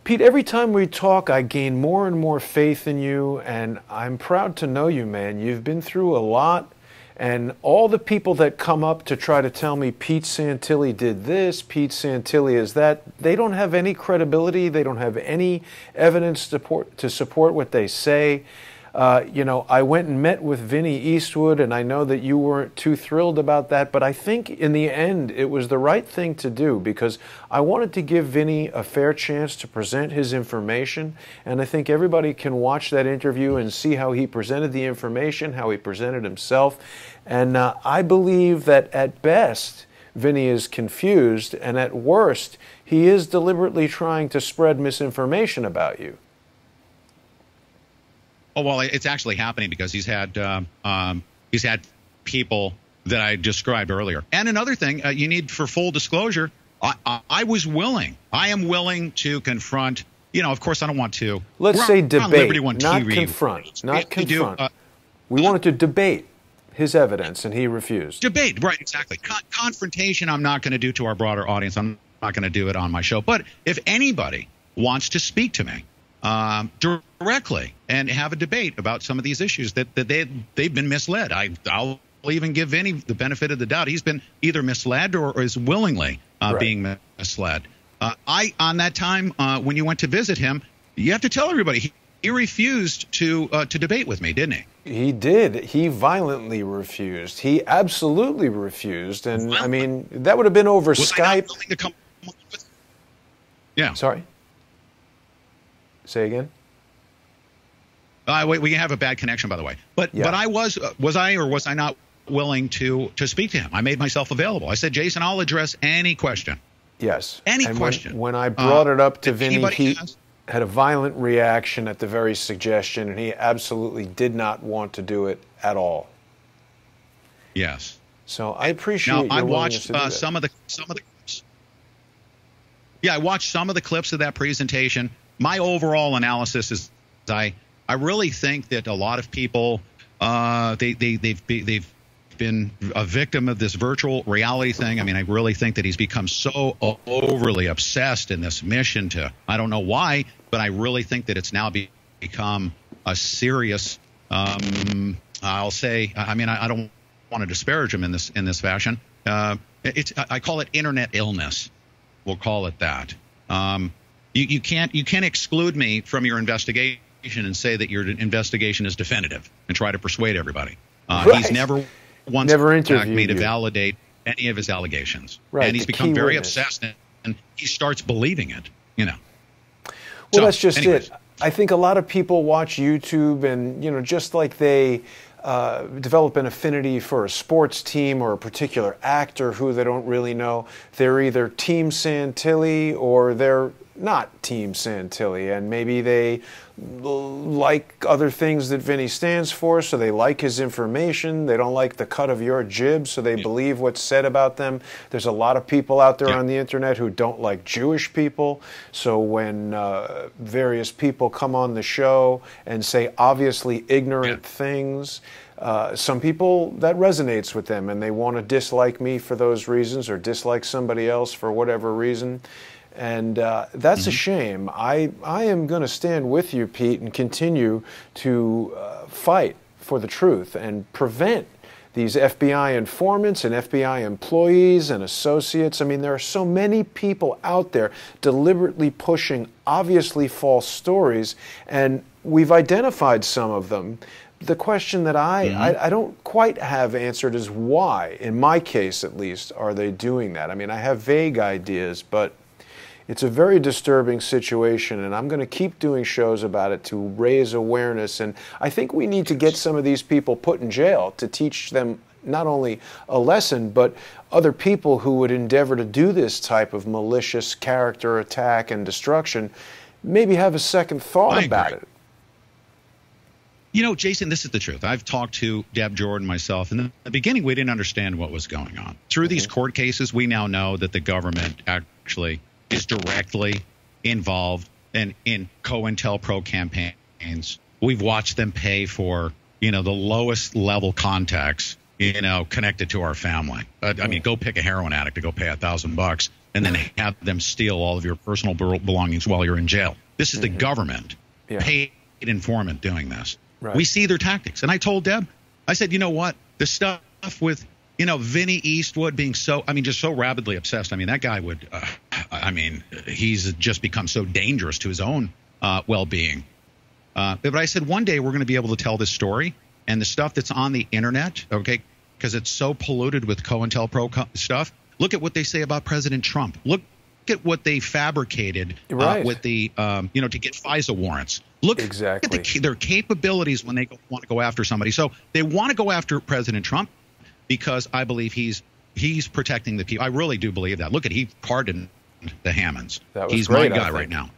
Pete, every time we talk, I gain more and more faith in you, and I'm proud to know you, man. You've been through a lot, And all the people that come up to try to tell me Pete Santilli did this, Pete Santilli is that, they don't have any credibility. They don't have any evidence to support what they say. I went and met with Vinny Eastwood, and I know that you weren't too thrilled about that, but I think in the end it was the right thing to do, because I wanted to give Vinny a fair chance to present his information, and I think everybody can watch that interview and see how he presented the information, how he presented himself, and I believe that at best Vinny is confused, and at worst he is deliberately trying to spread misinformation about you. Oh, well, it's actually happening because he's had people that I described earlier. And another thing you need for full disclosure, I am willing to confront, of course I don't want to. Let's say debate, not confront, not confront. We wanted to debate his evidence, and he refused. Debate, right, exactly. Confrontation I'm not going to do to our broader audience. I'm not going to do it on my show. But if anybody wants to speak to me, directly and have a debate about some of these issues that they've been misled. I'll even give Vinny the benefit of the doubt. He's been either misled or is willingly being misled. On that time when you went to visit him, you have to tell everybody he refused to debate with me, didn't he? He did. He violently refused. He absolutely refused. And I mean, that would have been over Skype. Yeah. Sorry. Say again? We have a bad connection, by the way. But I was I not willing to speak to him? I made myself available. I said, Jason, I'll address any question. Yes. Any question. When I brought it up to Vinny, he had a violent reaction at the very suggestion, and he absolutely did not want to do it at all. Yes. So I appreciate. Now, I watched some of the clips. Yeah, I watched some of the clips of that presentation. My overall analysis is I really think that a lot of people they've been a victim of this virtual reality thing. I mean, I really think that he's become so overly obsessed in this mission to, I don't know why, but I really think that it's now become a serious I'll say, I mean, I don't want to disparage him in this fashion. I call it internet illness. We'll call it that. You can't exclude me from your investigation and say that your investigation is definitive and try to persuade everybody. He's never once asked me to validate any of his allegations. Right, and he's become very obsessed, and he starts believing it, Well, so, that's just it. I think a lot of people watch YouTube and, just like they develop an affinity for a sports team or a particular actor who they don't really know, they're either Team Santilli or they're not Team Santilli, and maybe they like other things that Vinny stands for, so they like his information. They don't like the cut of your jib, so they believe what's said about them. There's a lot of people out there on the internet who don't like Jewish people, so when various people come on the show and say obviously ignorant things, some people, that resonates with them, and they want to dislike me for those reasons or dislike somebody else for whatever reason. And that's a shame. I am going to stand with you, Pete, and continue to fight for the truth and prevent these FBI informants and FBI employees and associates. I mean, there are so many people out there deliberately pushing obviously false stories, and we've identified some of them. The question that I don't quite have answered is why, in my case at least, are they doing that? I mean, I have vague ideas, but it's a very disturbing situation, and I'm going to keep doing shows about it to raise awareness. And I think we need to get some of these people put in jail to teach them not only a lesson, but other people who would endeavor to do this type of malicious character attack and destruction maybe have a second thought about it. Jason, this is the truth. I've talked to Deb Jordan myself. In the beginning, we didn't understand what was going on. Through these court cases, we now know that the government actually is directly involved in COINTELPRO campaigns. We've watched them pay for, the lowest level contacts, connected to our family. I mean, go pick a heroin addict to go pay $1,000 and then have them steal all of your personal belongings while you're in jail. This is the government, paid informant doing this. Right. We see their tactics. And I told Deb, I said, you know what? The stuff with, Vinnie Eastwood being just so rabidly obsessed. I mean, that guy would, he's just become so dangerous to his own well-being. But I said, one day we're going to be able to tell this story, and the stuff that's on the internet, okay, because it's so polluted with COINTELPRO stuff. Look at what they say about President Trump. Look at what they fabricated with the, to get FISA warrants. Look exactly at their capabilities when they want to go after somebody. So they want to go after President Trump because I believe he's protecting the people. I really do believe that. Look at, he pardoned the Hammonds. He's great, my guy right now.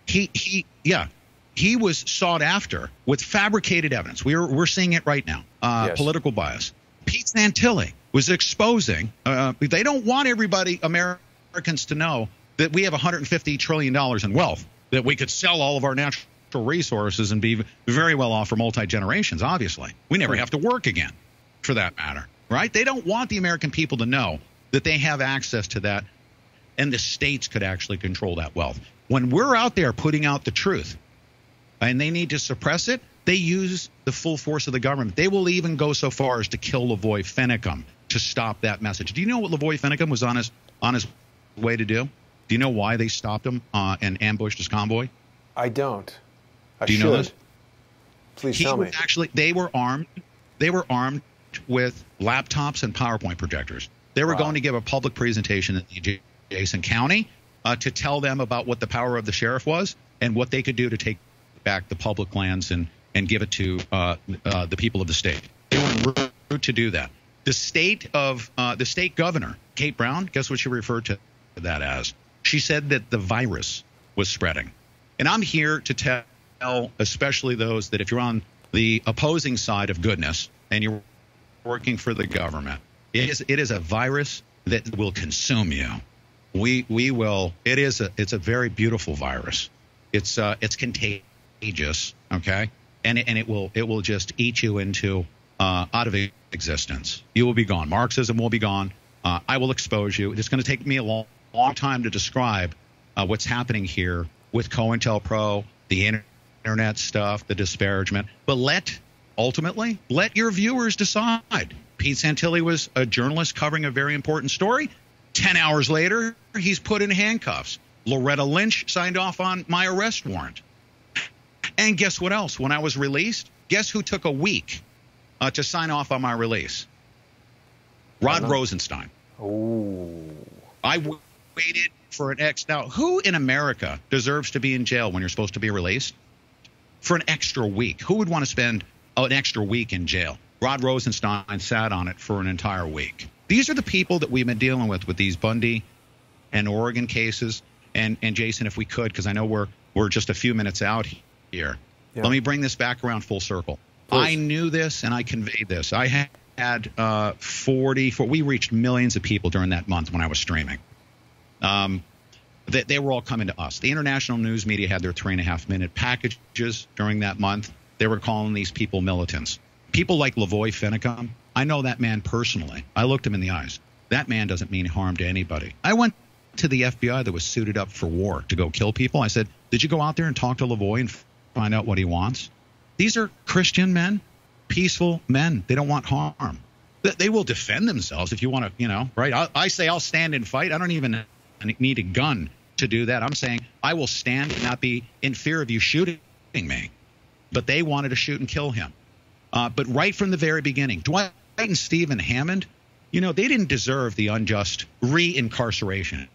He was sought after with fabricated evidence. We're seeing it right now. Political bias. Pete Santilli was exposing. They don't want Americans to know that we have $150 trillion in wealth, that we could sell all of our natural resources and be very well off for multi-generations, obviously. We never have to work again, for that matter, right? They don't want the American people to know that they have access to that, and the states could actually control that wealth. When we're out there putting out the truth, and they need to suppress it, they use the full force of the government. They will even go so far as to kill Lavoy Finicum to stop that message. Do you know what Lavoy Finicum was on his way to do? Do you know why they stopped him and ambushed his convoy? I don't. Do you know this? Please tell me. Actually, they were armed. They were armed with laptops and PowerPoint projectors. They were going to give a public presentation in the adjacent county to tell them about what the power of the sheriff was and what they could do to take back the public lands and give it to the people of the state. They were en route to do that. The state governor, Kate Brown, guess what she referred to that as? She said that the virus was spreading. And I'm here to tell especially those that if you're on the opposing side of goodness and you're working for the government, it is a virus that will consume you. We will. It's a very beautiful virus. It's contagious, okay, and it will just eat you into out of existence. You will be gone. Marxism will be gone. I will expose you. It's going to take me a long time to describe what's happening here with COINTELPRO, the internet stuff, the disparagement. But ultimately let your viewers decide. Pete Santilli was a journalist covering a very important story. 10 hours later, he's put in handcuffs. Loretta Lynch signed off on my arrest warrant. And guess what else? When I was released, guess who took a week to sign off on my release? Rod Rosenstein. Oh. I waited for an Now, who in America deserves to be in jail when you're supposed to be released? For an extra week. Who would want to spend an extra week in jail? Rod Rosenstein sat on it for an entire week. These are the people that we've been dealing with these Bundy and Oregon cases. And Jason, if we could, because I know we're just a few minutes out here. Yeah. Let me bring this back around full circle. Please. I knew this and I conveyed this. I had we reached millions of people during that month when I was streaming. They were all coming to us. The international news media had their 3.5-minute packages during that month. They were calling these people militants. People like Lavoy Finicum, I know that man personally. I looked him in the eyes. That man doesn't mean harm to anybody. I went to the FBI that was suited up for war to go kill people. I said, did you go out there and talk to Lavoy and find out what he wants? These are Christian men, peaceful men. They don't want harm. They will defend themselves if you want to, right? I say I'll stand and fight. I don't even need a gun to do that. I'm saying I will stand and not be in fear of you shooting me. But they wanted to shoot and kill him. But right from the very beginning, Dwight and Stephen Hammond, they didn't deserve the unjust re-incarceration.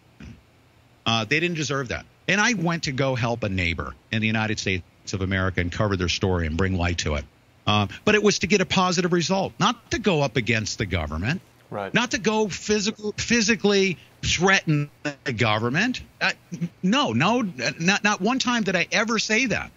They didn't deserve that. And I went to go help a neighbor in the United States of America and cover their story and bring light to it. But it was to get a positive result, not to go up against the government, right? Not to go physically threaten the government. No, not one time did I ever say that.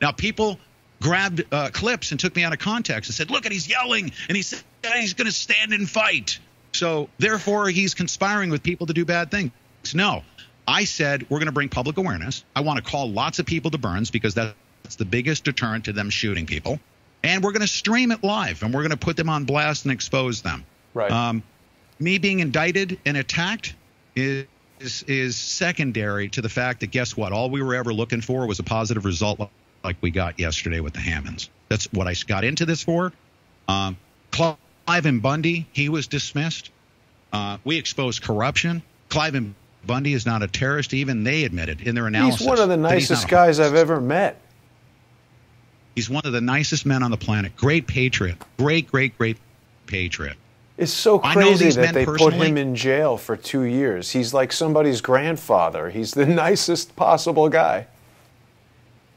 Now, people grabbed clips and took me out of context and said, look, he's yelling, and he said he's going to stand and fight. So, therefore, he's conspiring with people to do bad things. No, I said we're going to bring public awareness. I want to call lots of people to Burns because that's the biggest deterrent to them shooting people. And we're going to stream it live, and we're going to put them on blast and expose them. Right. Me being indicted and attacked is secondary to the fact that, guess what? All we were ever looking for was a positive result like we got yesterday with the Hammonds. That's what I got into this for. Clive Bundy, he was dismissed. We exposed corruption. Clive Bundy is not a terrorist. Even they admitted in their analysis. He's one of the nicest guys I've ever met. He's one of the nicest men on the planet. Great patriot. Great patriot. It's so crazy that they put him in jail for 2 years. He's like somebody's grandfather. He's the nicest possible guy.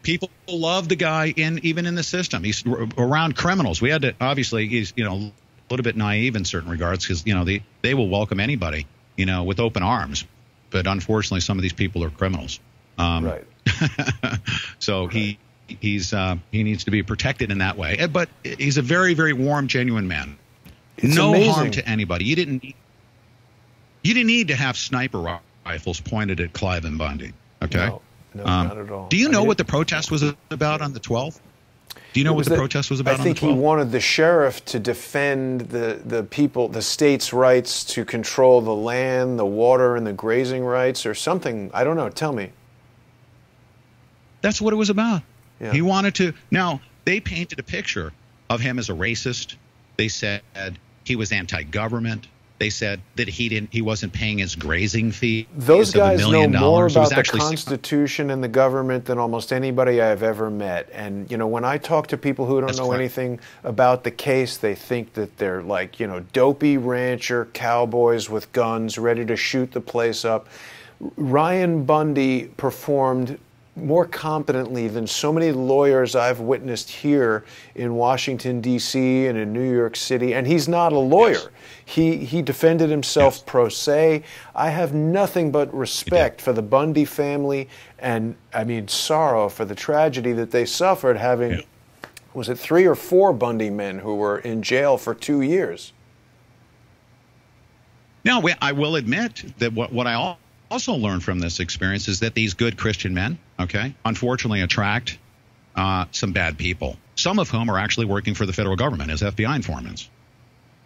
People love the guy even in the system. He's around criminals. We had to, obviously, he's, a little bit naive in certain regards because, they will welcome anybody, with open arms. But unfortunately, some of these people are criminals. Right. So right. He needs to be protected in that way. But he's a very, very warm, genuine man. It's no amazing. Harm to anybody. You didn't need to have sniper rifles pointed at Clive and Bundy. Okay. No, not at all. Do you know what the protest was about on the 12th? Do you know what the protest was about on the 12th? I think he wanted the sheriff to defend the people, the state's rights to control the land, the water, and the grazing rights, or something. I don't know. Tell me. That's what it was about. Yeah. He wanted to. Now, they painted a picture of him as a racist. They said he was anti-government. They said that he wasn't paying his grazing fee. Those guys know more about the actually Constitution and the government than almost anybody I've ever met. And, when I talk to people who don't know anything about the case, they think that they're like, dopey rancher cowboys with guns ready to shoot the place up. Ryan Bundy performed more competently than so many lawyers I've witnessed here in Washington, D.C. and in New York City. And he's not a lawyer. Yes. He defended himself pro se. I have nothing but respect for the Bundy family and, sorrow for the tragedy that they suffered having, was it 3 or 4 Bundy men who were in jail for 2 years? Now, I will admit that what I also learned from this experience is that these good Christian men, unfortunately attract some bad people, some of whom are actually working for the federal government as FBI informants,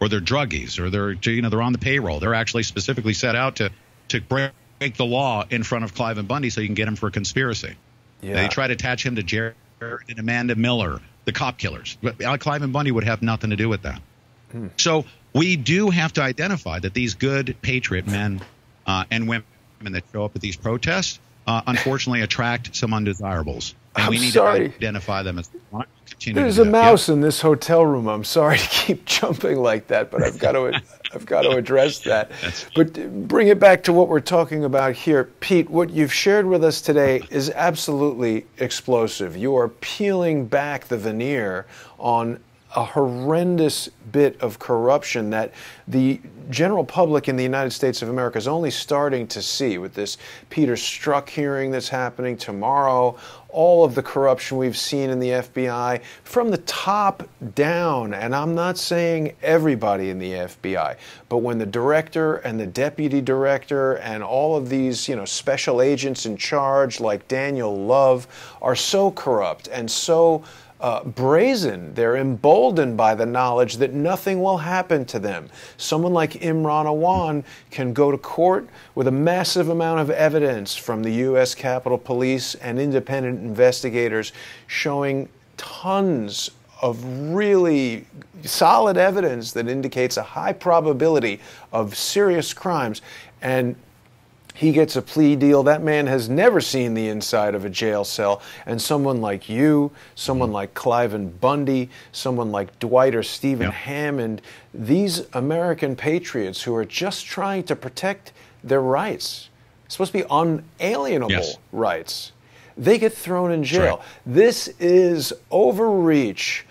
or they're druggies, or they're on the payroll. They're actually specifically set out to break the law in front of Clive and Bundy so you can get him for a conspiracy. Yeah. They try to attach him to Jared and Amanda Miller, the cop killers. But Clive and Bundy would have nothing to do with that. So we do have to identify that these good patriot men and women that show up at these protests, unfortunately, attract some undesirables. And we need to identify them as one. There's a mouse in this hotel room. I'm sorry to keep jumping like that, but I've got to address that. But bring it back to what we're talking about here. Pete, what you've shared with us today is absolutely explosive. You are peeling back the veneer on a horrendous bit of corruption that the general public in the United States of America is only starting to see with this Peter Strzok hearing that's happening tomorrow, all of the corruption we've seen in the FBI from the top down. And I'm not saying everybody in the FBI, but when the director and the deputy director and all of these, special agents in charge like Daniel Love are so corrupt and so brazen. They're emboldened by the knowledge that nothing will happen to them. Someone like Imran Awan can go to court with a massive amount of evidence from the U.S. Capitol Police and independent investigators showing tons of really solid evidence that indicates a high probability of serious crimes. And he gets a plea deal. That man has never seen the inside of a jail cell. And someone like you, someone like Clive and Bundy, someone like Dwight or Stephen Hammond, these American patriots who are just trying to protect their rights, supposed to be unalienable rights, they get thrown in jail. Right. This is overreach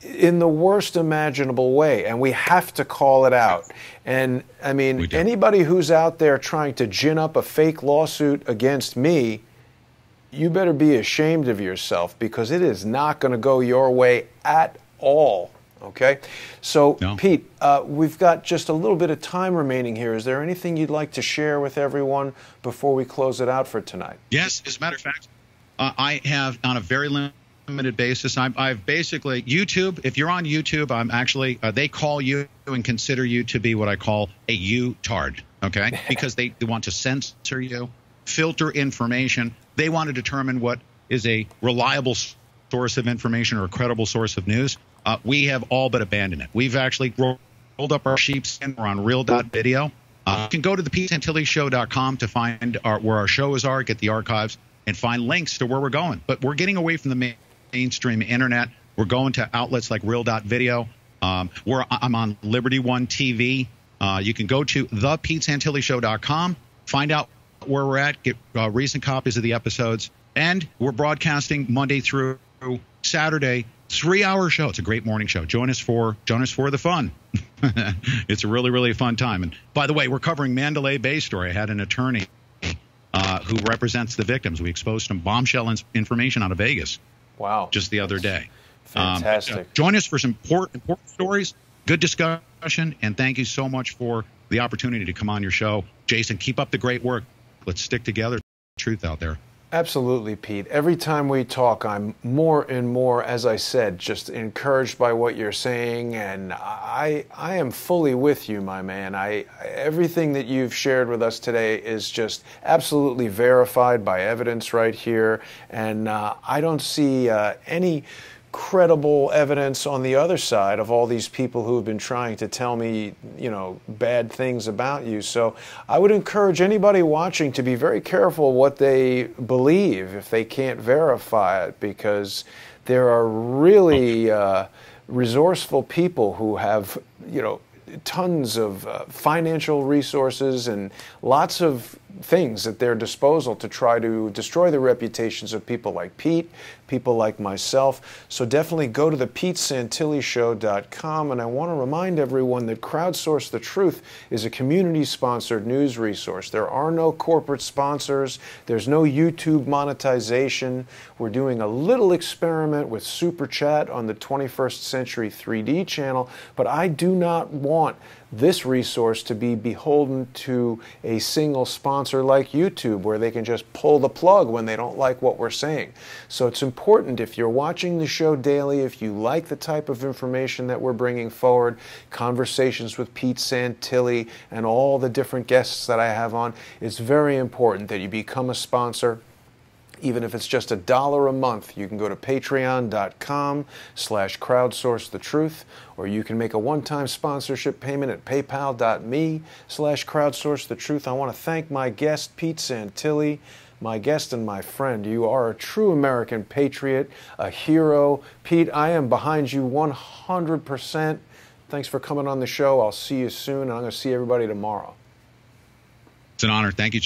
in the worst imaginable way, and we have to call it out. And anybody who's out there trying to gin up a fake lawsuit against me, you better be ashamed of yourself, because it is not going to go your way at all. Okay? So, Pete, we've got just a little bit of time remaining here. Is there anything you'd like to share with everyone before we close it out for tonight? Yes, as a matter of fact, I have, on a very limited basis, I've basically, YouTube, if you're on YouTube, I'm actually, they call you and consider you to be what I call a U-tard, okay? Because they want to censor you, filter information. They want to determine what is a reliable source of information or a credible source of news. we have all but abandoned it. We've actually rolled up our sheepskin. We're on real.video. You can go to the PeteSantilliShow.com to find where our shows are, get the archives, and find links to where we're going. But we're getting away from the mainstream internet. We're going to outlets like real.video. I'm on Liberty One TV. You can go to thePeteSantilliShow.com, find out where we're at, get recent copies of the episodes, and we're broadcasting Monday through Saturday, 3-hour show. It's a great morning show. Join us for the fun. It's a really, really fun time. And by the way, we're covering Mandalay Bay story. I had an attorney who represents the victims. We exposed some bombshell information out of Vegas. Wow. Just the other day. Fantastic. Join us for some important stories, good discussion, and thank you so much for the opportunity to come on your show. Jason, keep up the great work. Let's stick together. Truth out there. Absolutely, Pete. Every time we talk, I'm more and more, as I said, just encouraged by what you're saying, and I am fully with you, my man. Everything that you've shared with us today is just absolutely verified by evidence right here, and I don't see any credible evidence on the other side of all these people who have been trying to tell me, bad things about you. So I would encourage anybody watching to be very careful what they believe if they can't verify it, because there are really resourceful people who have, tons of financial resources and lots of things at their disposal to try to destroy the reputations of people like Pete, people like myself. So definitely go to the PeteSantilliShow.com, and I want to remind everyone that Crowdsource the Truth is a community-sponsored news resource. There are no corporate sponsors. There's no YouTube monetization. We're doing a little experiment with Super Chat on the 21st Century 3D channel, but I do not want this resource to be beholden to a single sponsor like YouTube, where they can just pull the plug when they don't like what we're saying. So it's important, if you're watching the show daily, if you like the type of information that we're bringing forward, conversations with Pete Santilli and all the different guests that I have on, it's very important that you become a sponsor. Even if it's just $1 a month, you can go to patreon.com/crowdsourcethetruth, or you can make a one-time sponsorship payment at paypal.me/crowdsourcethetruth. I want to thank my guest, Pete Santilli, my guest and my friend. You are a true American patriot, a hero. Pete, I am behind you 100%. Thanks for coming on the show. I'll see you soon, and I'm going to see everybody tomorrow. It's an honor. Thank you, Jim.